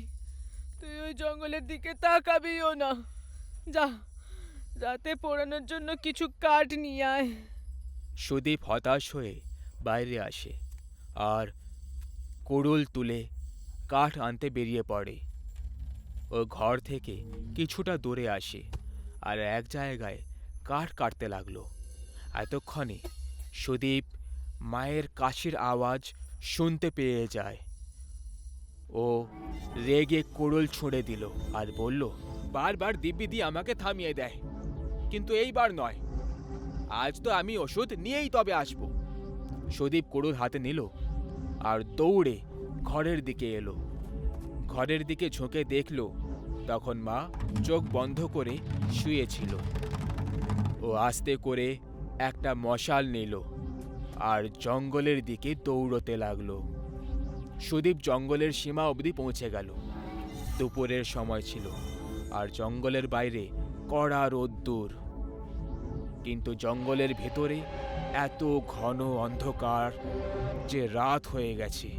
S3: তুই ওই জঙ্গলের দিকে তাকাবিও না। যা, রাতে পোড়ানোর জন্য কিছু কাঠ নিয়ে আয়।
S1: সুদীপ হতাশ হয়ে বাইরে আসে আর কুড়ুল তুলে কাঠ আনতে বেরিয়ে পড়ে। ও ঘর থেকে কিছুটা দূরে আসে আর এক জায়গায় কাঠ কাটতে লাগলো। এতক্ষণে সুদীপ মায়ের কাশির আওয়াজ শুনতে পেয়ে যায়। ও রেগে কুড়ুল ছুঁড়ে দিল আর বলল, বারবার দিব্যি দিয়ে আমাকে থামিয়ে দেয়, কিন্তু এইবার নয়। আজ তো আমি ওষুধ নিয়েই তবে আসব। সুদীপ কুড়ুল হাতে নিল আর দৌড়ে ঘরের দিকে এলো। ঘরের দিকে ঝুঁকে দেখল তখন মা চোখ বন্ধ করে শুয়েছিল। ও আস্তে করে একটা মশাল নিল আর জঙ্গলের দিকে দৌড়তে লাগলো। সুদীপ জঙ্গলের সীমা অবধি পৌঁছে গেল। দুপুরের সময় ছিল আর জঙ্গলের বাইরে কড়া রোদ্দুর, কিন্তু জঙ্গলের ভেতরে এত ঘন অন্ধকার যে রাত হয়ে গেছে।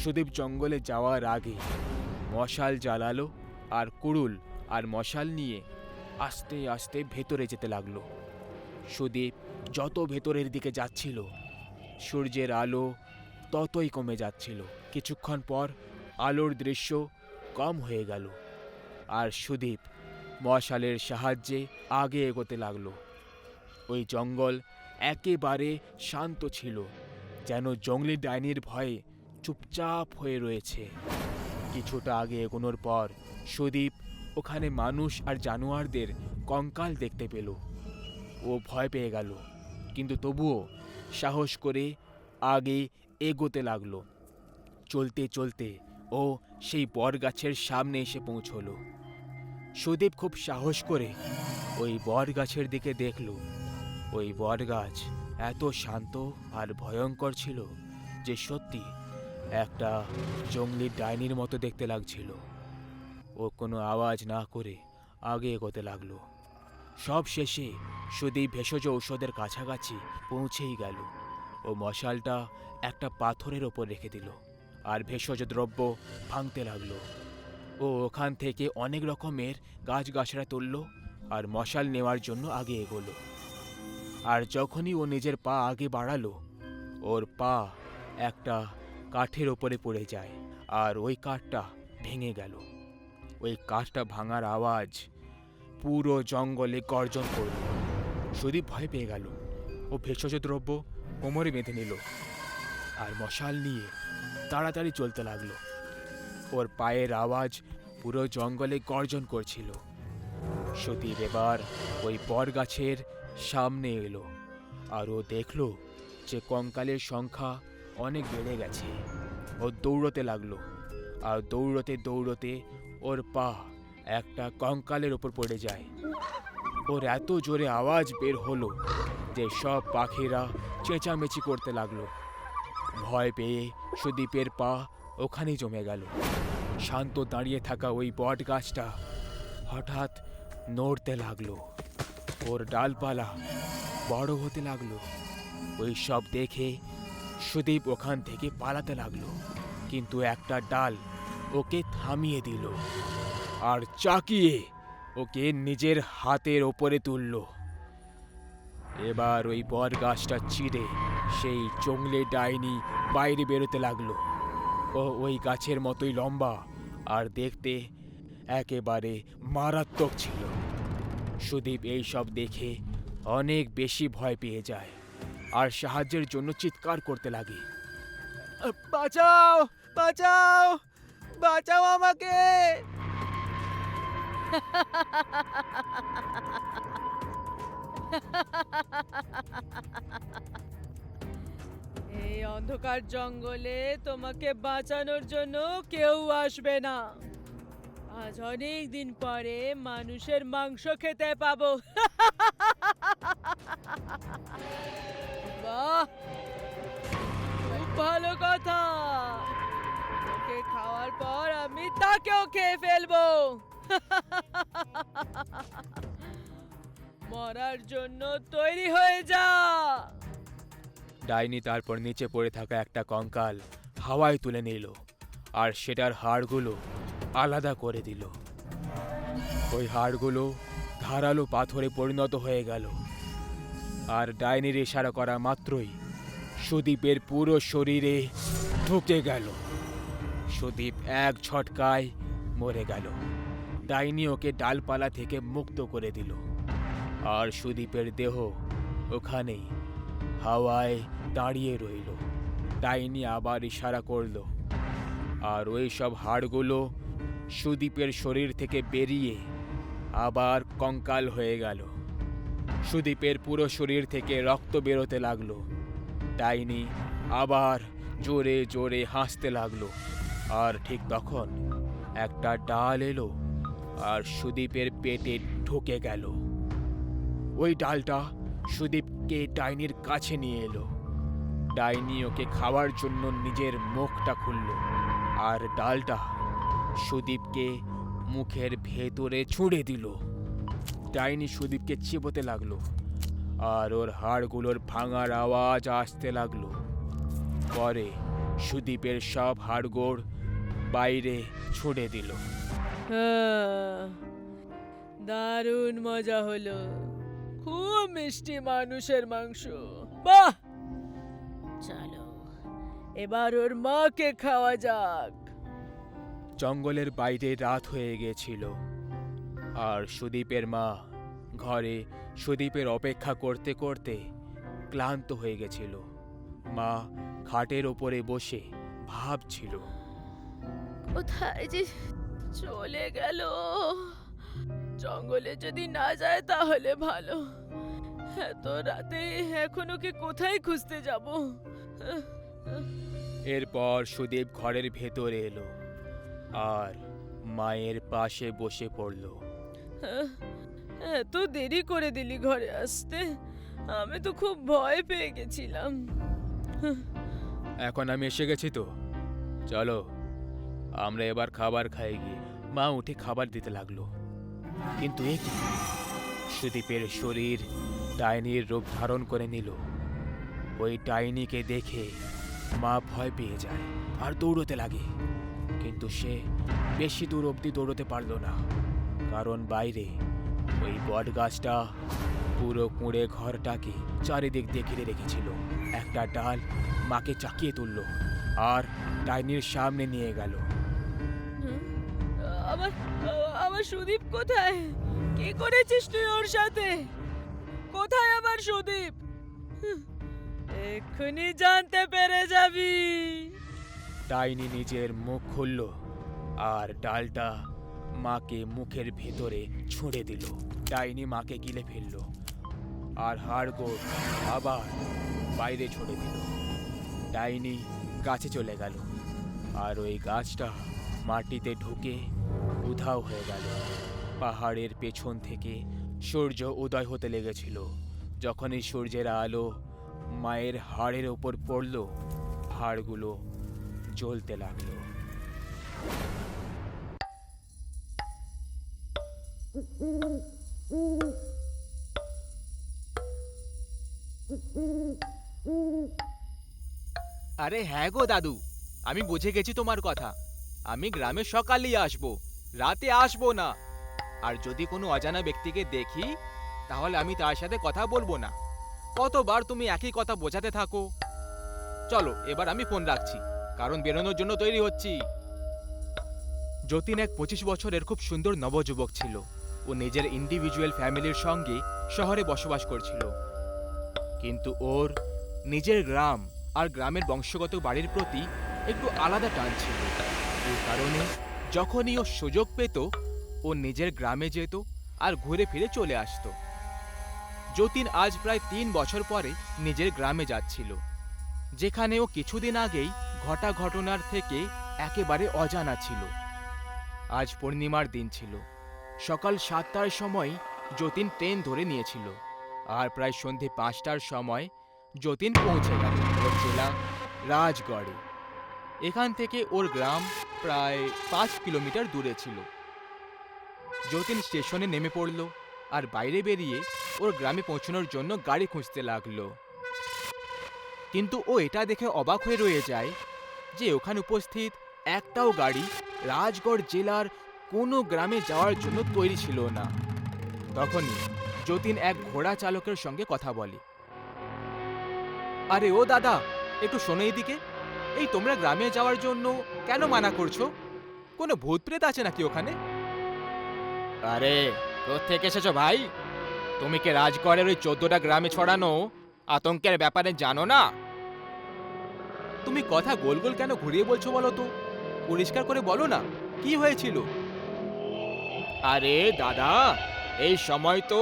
S1: সুদীপ জঙ্গলে যাওয়ার আগে মশাল জ্বালালো আর কুড়ুল আর মশাল নিয়ে আস্তে আস্তে ভেতরে যেতে লাগলো। সুদীপ যত ভেতরের দিকে যাচ্ছিল, সূর্যের আলো ততই কমে যাচ্ছিল। কিছুক্ষণ পর আলোর দৃশ্য কম হয়ে গেল আর সুদীপ মশালের সাহায্যে আগে এগোতে লাগলো। ওই জঙ্গল একেবারে শান্ত ছিল, যেন জঙ্গলি ডাইনির ভয়ে চুপচাপ হয়ে রয়েছে। কিছুটা আগে এগোনোর পর সুদীপ ওখানে মানুষ আর জানোয়ারদের কঙ্কাল দেখতে পেল। ও ভয় পেয়ে গেল, কিন্তু তবুও সাহস করে আগে এগোতে লাগলো। চলতে চলতে ও সেই বটগাছের সামনে এসে পৌঁছলো। সুদীপ খুব সাহস করে ওই বটগাছের দিকে দেখল। ওই বটগাছ এত শান্ত আর ভয়ঙ্কর ছিল যে সত্যি একটা জঙ্গলি ডাইনির মতো দেখতে লাগছিল। ও কোনো আওয়াজ না করে আগে এগোতে লাগলো। সব শেষে সুদীপ ভেষজ ঔষধের কাছাকাছি পৌঁছেই গেল। ও মশালটা একটা পাথরের ওপর রেখে দিল আর ভেষজ দ্রব্য ভাঙতে লাগলো। ও ওখান থেকে অনেক রকমের গাছগাছড়া তুলল আর মশাল নেওয়ার জন্য আগে এগোলো। আর যখনই ও নিজের পা আগে বাড়ালো, ওর পা একটা কাঠের ওপরে পড়ে যায় আর ওই কাঠটা ভেঙে গেল। ওই কাঠটা ভাঙার আওয়াজ পুরো জঙ্গলে গর্জন করল। সুদীপ ভয় পেয়ে গেল। ও ভেষজ দ্রব্য কোমরে বেঁধে নিল আর মশাল নিয়ে তাড়াতাড়ি চলতে লাগলো। ওর পায়ের আওয়াজ পুরো জঙ্গলে গর্জন করছিল। সুদীপ এবার ওই বটগাছের সামনে এলো আর ও দেখলো যে কঙ্কালের সংখ্যা অনেক বেড়ে গেছে। ও দৌড়তে লাগলো আর দৌড়তে দৌড়তে ওর পা একটা কঙ্কালের ওপর পড়ে যায়। ওর এত জোরে আওয়াজ বের হলো যে সব পাখিরা চেঁচামেচি করতে লাগলো। ভয় পেয়ে সুদীপের পা ওখানেই জমে গেল। শান্ত দাঁড়িয়ে থাকা ওই বট গাছটা হঠাৎ নড়তে লাগলো। ওর ডালপালা বড় হতে লাগলো। ওই সব দেখে সুদীপ ওখান থেকে পালাতে লাগলো, কিন্তু একটা ডাল ওকে থামিয়ে দিল আর চাকিয়ে ওকে নিজের হাতের ওপরে তুলল। এবার ওই বট গাছটা চিড়ে সেই জঙ্গলি ডাইনি বাইরে বেরোতে লাগলো। ও ওই গাছের মতোই লম্বা আর দেখতে একেবারে মারাত্মক ছিল। সুদীপ এই সব দেখে অনেক বেশি ভয় পেয়ে যায় আর সাহায্যের জন্য চিৎকার করতে লাগে, বাঁচাও বাঁচাও বাঁচাও আমাকে।
S3: এই অন্ধকার জঙ্গলে তোমাকে বাঁচানোর জন্য কেউ আসবে না। আজ অনেক দিন পরে মানুষের মাংস খেতে পাবো। বাহ, খুব ভালো কথা। ওকে খাওয়ার পর আমি তাকেও খেয়ে ফেলবো। মরার জন্য তৈরি হয়ে যা।
S1: ডাইনি তারপর নিচে পড়ে থাকা একটা কঙ্কাল হাওয়ায় তুলে নিল আর সেটার হাড়গুলো আলাদা করে দিল। ওই হাড়গুলো ধারালো পাথরে পরিণত হয়ে গেল আর ডাইনির ইশারা করা মাত্রই সুদীপের পুরো শরীরে ঢুকে গেল। সুদীপ এক ঝটকায় মরে গেল। ডাইনি ওকে ডালপালা থেকে মুক্ত করে দিল আর সুদীপের দেহ ওখানেই হাওয়ায় দাঁড়িয়ে রইল। ডাইনি আবার ইশারা করল আর ওই সব হাড়গুলো সুদীপের শরীর থেকে বেরিয়ে আবার কঙ্কাল হয়ে গেল। সুদীপের পুরো শরীর থেকে রক্ত বেরোতে লাগলো। ডাইনি আবার জোরে জোরে হাসতে লাগলো আর ঠিক তখন একটা ডাল এলো আর সুদীপের পেটে ঢুকে গেল। ওই ডালটা সুদীপকে ডাইনির কাছে নিয়ে এলো। ডাইনি ওকে খাওয়ার জন্য নিজের মুখটা খুলল আর ডালটা সুদীপকে মুখের ভেতরে ছুঁড়ে দিল। ডাইনি সুদীপকে চিবোতে লাগলো আর ওর হাড়গুলোর ভাঙার আওয়াজ আসতে লাগলো। পরে সুদীপের সব হাড়গোড় বাইরে ছুঁড়ে দিল।
S3: দারুণ মজা হলো। খুব মিষ্টি মানুষের মাংস। বাহ, চলো এবার ওর মাকে খাওয়া যাক।
S1: জঙ্গলের বাইরে রাত হয়ে গেছিল আর সুদীপের মা ঘরে সুদীপের অপেক্ষা করতে করতে ক্লান্ত হয়ে গেছিল। মা খাটের ওপরে বসে ভাবছিল,
S3: কোথায় যে চলে গেল। জঙ্গলে যদি না যায় তাহলে ভালো। এত রাতে এখন ওকে কোথায় খুঁজতে যাব।
S1: এরপর সুদীপ ঘরের ভেতরে এলো আর মায়ের পাশে বসে পড়ল।
S3: এত দেরি করে দিলি ঘরে আসতে। আমি তো খুব ভয় পেয়ে গেছিলাম।
S1: এখন আমি এসে গেছি তো, চলো আমরা এবার খাবার খাই গিয়ে। মা উঠে খাবার দিতে লাগলো। কিন্তু এ কি, সুদীপের শরীর ডাইনির রূপ ধারণ করে নিল। ওই ডাইনিকে দেখে মা ভয় পেয়ে যায় আর দৌড়তে লাগে। কিন্তু সে বেশি দূর অবধি দৌড়তে পারল না, কারণ বাইরে ওই বট গাছটা পুরো কুঁড়ে ঘরটাকে চারিদিক দিয়ে ঘিরে রেখেছিল। একটা ডাল মাকে চাকিয়ে তুলল আর ডাইনির সামনে নিয়ে গেল।
S3: আমার আমার সুদীপ কোথায়? কি করেছিস তুই ওর সাথে? কোথায় আমার সুদীপ? এক্ষুনি জানতে পেরে যাবি।
S1: ডাইনি নিজের মুখ খুলল আর ডালটা মাকে মুখের ভেতরে ছুঁড়ে দিল। ডাইনি মাকে গিলে ফেলল আর হাড়গোড় আবার বাইরে ছুঁড়ে দিল। ডাইনি গাছে চলে গেল আর ওই গাছটা মাটিতে ঢুকে উধাও হয়ে গেল। পাহাড়ের পেছন থেকে সূর্য উদয় হতে লেগেছিল। যখনই সূর্যের আলো মায়ের হাড়ের ওপর পড়ল, হাড়গুলো জ্বলতে লাগলো। আরে হ্যাঁ গো দাদু, আমি বুঝে গেছি তোমার কথা। আমি গ্রামে সকালেই আসবো, রাতে আসবো না। আর যদি কোনো অজানা ব্যক্তিকে দেখি তাহলে আমি তার সাথে কথা বলবো না। কতবার তুমি একই কথা বোঝাতে থাকো। চলো এবার আমি ফোন রাখছি, কারণ বেরোনোর জন্য তৈরি হচ্ছি। যতীন এক 25 বছরের খুব সুন্দর নবযুবক ছিল। ও নিজের ইন্ডিভিজুয়াল ফ্যামিলির সঙ্গে শহরে বসবাস করছিল, কিন্তু ওর নিজের গ্রাম আর গ্রামের বংশগত বাড়ির প্রতি একটু আলাদা টান ছিল। এই কারণে যখনই ও সুযোগ পেত ও নিজের গ্রামে যেত আর ঘুরে ফিরে চলে আসতো। যতীন আজ প্রায় 3 বছর পরে নিজের গ্রামে যাচ্ছিল, যেখানে ও কিছুদিন আগেই ঘটা ঘটনার থেকে একেবারে অজানা ছিল। আজ পূর্ণিমার দিন ছিল। সকাল 7টার সময় যতীন ট্রেন ধরে নিয়েছিল, আর প্রায় সন্ধে 5টার সময় যতীন পৌঁছে গেল ওর জেলা রাজগড়ে। এখান থেকে ওর গ্রাম প্রায় 5 কিলোমিটার দূরে ছিল। যতীন স্টেশনে নেমে পড়ল আর বাইরে বেরিয়ে ওর গ্রামে পৌঁছানোর জন্য গাড়ি খুঁজতে লাগলো। কিন্তু ও এটা দেখে অবাক হয়ে রয়ে যায় যে ওখানে উপস্থিত একটাও গাড়ি রাজগড় জেলার কোনো গ্রামে যাওয়ার জন্য তৈরি ছিল না। তখনই যতীন এক ঘোড়া চালকের সঙ্গে কথা বলে। আরে ও দাদা, একটু শোনো এদিকে। এই তোমরা গ্রামে যাওয়ার জন্য কেন মানা করছো? কোনো ভূত প্রেত আছে নাকি ওখানে? আরে কোত্থেকে এসেছো ভাই? তুমি কি রাজগড়ের ওই 14টা গ্রামে ছড়ানো আতঙ্কের ব্যাপারে জানো না? তুমি কথা গোল গোল কেন ঘুরিয়ে বলছো বলো তো? পরিষ্কার করে বলো না, কি হয়েছিল? আরে দাদা, এই সময় তো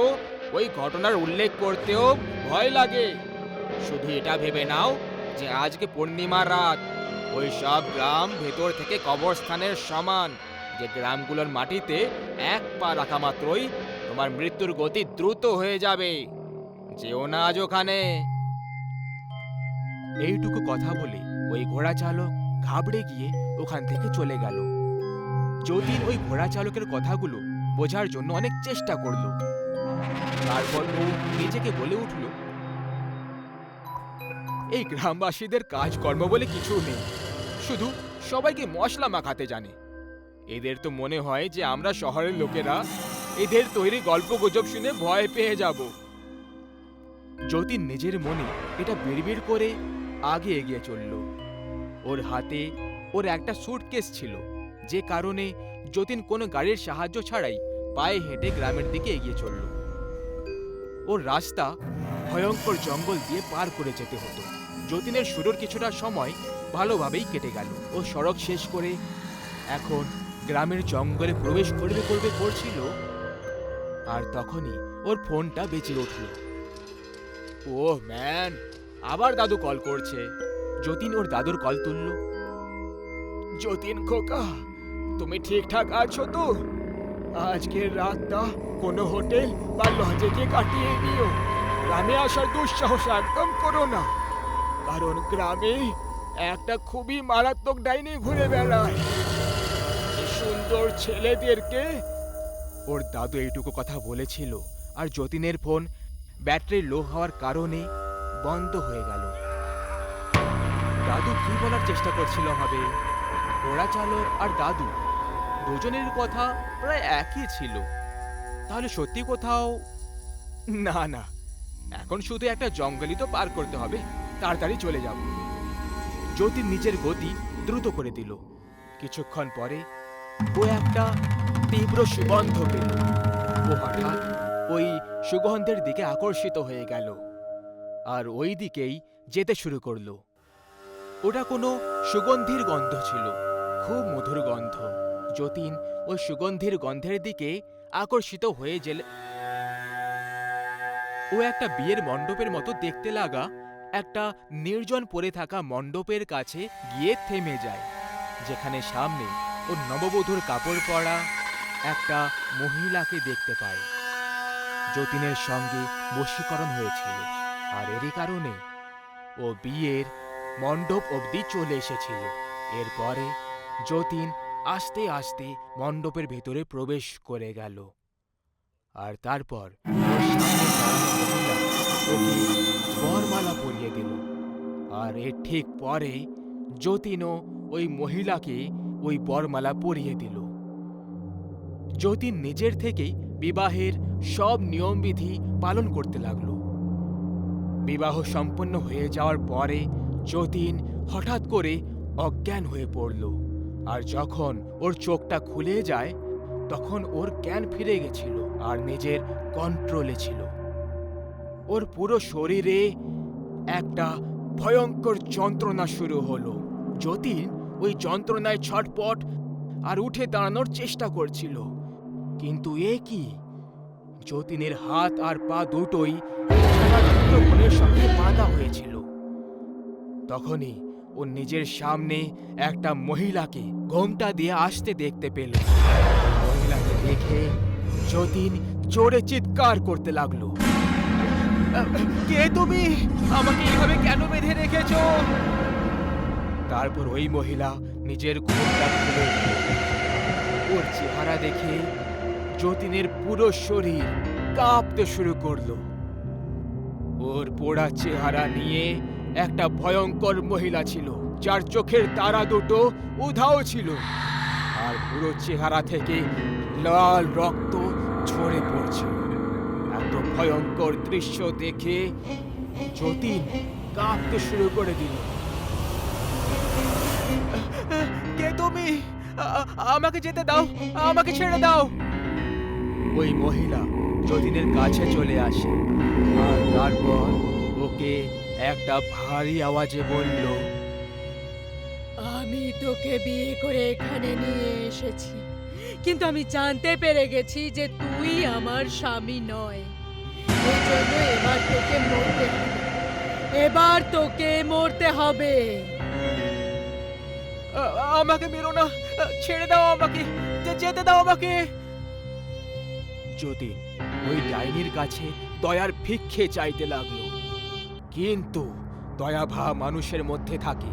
S1: ওই ঘটনার উল্লেখ করতেও ভয় লাগে। শুধু এটা ভেবে নাও যে আজকে পূর্ণিমার রাত। ওই সব গ্রাম ভেতর থেকে কবরস্থানের সমান, যে গ্রামগুলোর মাটিতে এক পা রাখা মাত্রই তোমার মৃত্যুর গতি দ্রুত হয়ে যাবে। যেও না আজ ওখানে। এইটুকু কথা বলে ওই ঘোড়া চালক ঘাবড়ে গিয়ে ওখান থেকে চলে গেল। যতীন ওই ঘোড়া চালকের কথাগুলো বোঝার জন্য অনেক চেষ্টা করল। তারপর ও নিজেকে বলে উঠল, এই গ্রামবাসীদের কাজকর্ম বলে কিছু নেই, শুধু সবাইকে মশলা মাখাতে জানে। এদের তো মনে হয় যে আমরা শহরের লোকেরা এদের তৈরি গল্প গুজব শুনে ভয় পেয়ে যাব। যতীন নিজের মনে এটা বিড়বিড় করে আগে এগিয়ে চলল। ওর হাতে ওর একটা সুটকেস ছিল, যে কারণে যতীন কোনো গাড়ির সাহায্য ছাড়াই পায়ে হেঁটে গ্রামের দিকে এগিয়ে চলল। ওর রাস্তা ভয়ঙ্কর জঙ্গল দিয়ে পার করে যেতে হতো। যতীনের শুরুর কিছুটা সময় ভালোভাবেই কেটে গেল। ও সড়ক শেষ করে এখন গ্রামের জঙ্গলে প্রবেশ করছিল, আর তখনই ওর ফোনটা বেজে উঠল। ওহ ম্যান, আবার দাদু কল করছে। যতীন ওর দাদুর কল তুলল। যতীন খোকা, তুমি ঠিকঠাক আছো তো? আজকের রাতটা কোনো হোটেল বা লজে গিয়ে কাটিয়ে নিও। গ্রামে আসার দুঃসাহস একদম করো না, কারণ গ্রামে একটা খুবই মারাত্মক ডাইনি ঘুরে বেড়ায়। সুন্দর ছেলেদেরকে। ওর দাদু এইটুকু কথা বলেছিল, আর যতীনের ফোন ব্যাটারি লো হওয়ার কারণে বন্ধ হয়ে গেল। দাদু কি বলার চেষ্টা করছিল হবে? ঘোড়া চালক আর দাদু দুজনের কথা প্রায় একই ছিল। তাহলে সত্যি কোথাও না না, এখন শুধু একটা জঙ্গলই তো পার করতে হবে, তাড়াতাড়ি চলে যাব। যতীন নিজের গতি দ্রুত করে দিল। কিছুক্ষণ পরে ও একটা তীব্র সুগন্ধ পেল। ও হঠাৎ ওই সুগন্ধের দিকে আকর্ষিত হয়ে গেল আর ওই দিকেই যেতে শুরু করলো। ওটা কোনো সুগন্ধির গন্ধ ছিল, খুব মধুর গন্ধ। যতীন ওই সুগন্ধির গন্ধের দিকে আকর্ষিত হয়ে গেলে ও একটা বিয়ের মণ্ডপের মতো দেখতে লাগা একটা নির্জন পড়ে থাকা মণ্ডপের কাছে গিয়ে থেমে যায়, যেখানে সামনে ও নববধূর কাপড় পরা একটা মহিলাকে দেখতে পায়। যতীনের সঙ্গে বশীকরণ হয়েছিল, আর এরই কারণে ও বিয়ের মণ্ডপ অবধি চলে এসেছিল। এরপরে যতীন আস্তে আস্তে মণ্ডপের ভেতরে প্রবেশ করে গেল, আর তারপর ওর সামনে দাঁড়ানো মহিলা ওকে বরমালা পরিয়ে দিল। আর এর ঠিক পরে যতীনও ওই মহিলাকে ওই বরমালা পরিয়ে দিল। যতীন নিজের থেকেই বিবাহের সব নিয়মবিধি পালন করতে লাগলো। বিবাহ সম্পন্ন হয়ে যাওয়ার পরে যতীন হঠাৎ করে অজ্ঞান হয়ে পড়ল, আর যখন ওর চোখটা খুলে যায় তখন ওর জ্ঞান ফিরে গেছিল আর নিজের কন্ট্রোলে ছিল। ওর পুরো শরীরে একটা ভয়ঙ্কর যন্ত্রণা শুরু হলো। যতীন ওই যন্ত্রণায় ছটপট আর উঠে দাঁড়ানোর চেষ্টা করছিল, কিন্তু এ কি, যতীনের হাত আর পা দুটোই বোনের সঙ্গে বাঁধা হয়েছিল। তখনই ও নিজের সামনে একটা মহিলাকে ঘোমটা দিয়ে আসতে দেখতে পেল। মহিলাকে দেখে যতীন জোরে চিৎকার করতে লাগলো, কে তুমি? আমাকে এইভাবে কেন বেঁধে রেখেছো? তারপর ওই মহিলা নিজের ঘোমটা খুলে দিল। ওর চেহারা দেখে যতীনের পুরো শরীর কাঁপতে শুরু করলো। ওর পোড়া চেহারা নিয়ে একটা ভয়ঙ্কর মহিলা ছিল, যার চোখের তারা দুটো উধাও ছিল আর পুরো চেহারা থেকে লাল রক্ত ঝরে পড়ছিল। এত ভয়ঙ্কর দৃশ্য দেখে যতীন কাঁপতে শুরু করে দিল। কে তুমি? আমাকে যেতে দাও, আমাকে ছেড়ে দাও। ওই মহিলা যতীনের কাছে চলে আসে আর তারপর ওকে একটা ভারী আওয়াজে বলল,
S3: আমি তোকে বিয়ে করে এখানে নিয়ে এসেছি, কিন্তু আমি জানতে পেরে গেছি যে তুই আমার স্বামী নয়। এই জন্য এবার তোকে মরতে হবে।
S1: আমাকে মেরো না, ছেড়ে দাও আমাকে, যেতে দাও আমাকে। যতীন ওই ডাইনির কাছে দয়ার ভিক্ষে চাইতে লাগলো, কিন্তু দয়াভা মানুষের মধ্যে থাকে,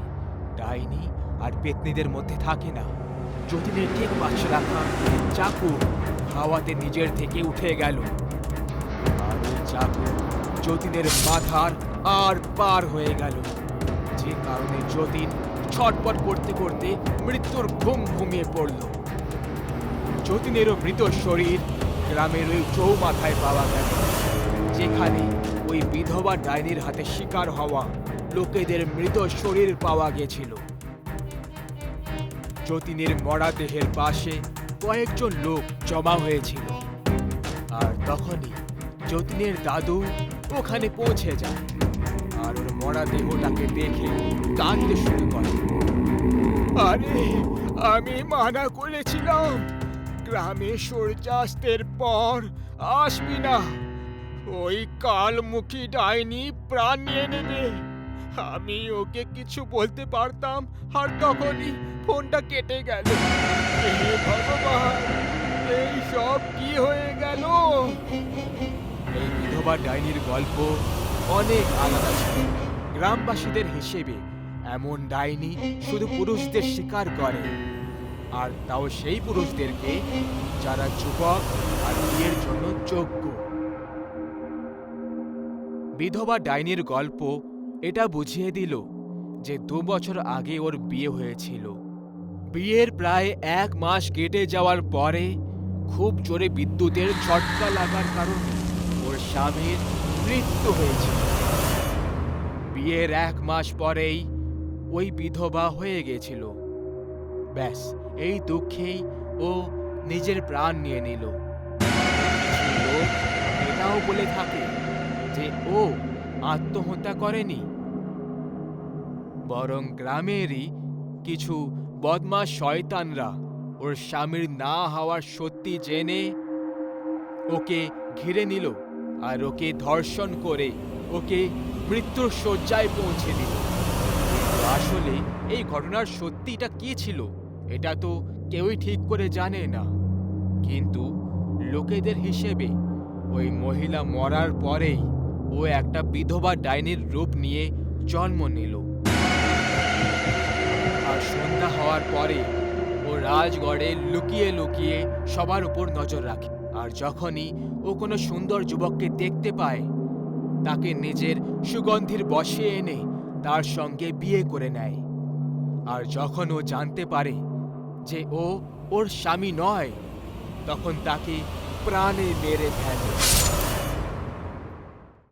S1: ডাইনি আর পেতনিদের মধ্যে থাকে না। যতীনের ঠিক পাশে রাখা চাকু হাওয়াতে নিজের থেকে উঠে গেল আর ওই চাকু যতীনের মাথার আর পার হয়ে গেল, যে কারণে যতীন ছটপট করতে করতে মৃত্যুর ঘুম ঘুমিয়ে পড়ল। যতীনেরও মৃত শরীর গ্রামের ওই চৌমাথায় পাওয়া গেল, যেখানে ওই বিধবা ডাইনির হাতে শিকার হওয়া লোকেদের মৃত শরীর পাওয়া গেছিল। যতীনের মরা দেহের পাশে কয়েকজন লোক জমা হয়েছিল আর তখনই যতীনের দাদু ওখানে পৌঁছে যায় আর ওর মরা দেহটাকে দেখে কাঁদতে শুরু করে। আরে, আমি মানা করেছিলাম গ্রামে সূর্যাস্তের পর আসবি না, ওই কালমুখী ডাইনি প্রাণ নিয়ে নেবে। আমি ওকে কিছু বলতে পারতাম আর তখনই ফোনটা কেটে গেল। হে ভগবান, এই সব কি হয়ে গেল? এই বিধবা ডাইনির গল্প অনেক আলাদা ছিল। গ্রামবাসীদের হিসেবে এমন ডাইনি শুধু পুরুষদের শিকার করে, আর তাও সেই পুরুষদেরকে যারা যুবক আর বিয়ের জন্য যোগ্য। বিধবা ডাইনির গল্প এটা বুঝিয়ে দিল যে 2 বছর আগে ওর বিয়ে হয়েছিল। বিয়ের প্রায় 1 মাস কেটে যাওয়ার পরে খুব জোরে বিদ্যুতের ঝটকা লাগার কারণে ওর স্বামীর মৃত্যু হয়েছিল। বিয়ের 1 মাস পরেই ওই বিধবা হয়ে গেছিল। ব্যাস, এই দুঃখেই ও নিজের প্রাণ নিয়ে নিল। কিছু লোক এটাও বলে থাকে যে ও আত্মহত্যা করেনি, বরং গ্রামেরই কিছু বদমাশ শয়তানরা ওর স্বামীর না হওয়ার সত্যি জেনে ওকে ঘিরে নিল আর ওকে ধর্ষণ করে ওকে মৃত্যুর শয্যায় পৌঁছে দিল। কিন্তু আসলে এই ঘটনার সত্যিটা কি ছিল এটা তো কেউই ঠিক করে জানে না, কিন্তু লোকেদের হিসেবে ওই মহিলা মরার পরেই ও একটা বিধবা ডাইনির রূপ নিয়ে জন্ম নিল। আর সন্ধ্যা হওয়ার পরে ও রাজগড়ে লুকিয়ে লুকিয়ে সবার উপর নজর রাখে, আর যখনই ও কোনো সুন্দর যুবককে দেখতে পায় তাকে নিজের সুগন্ধির বশে এনে তার সঙ্গে বিয়ে করে নেয়। আর যখন ও জানতে পারে যে ও ওর স্বামী নয়, তখন তাকে প্রাণে মেরে ফেলে।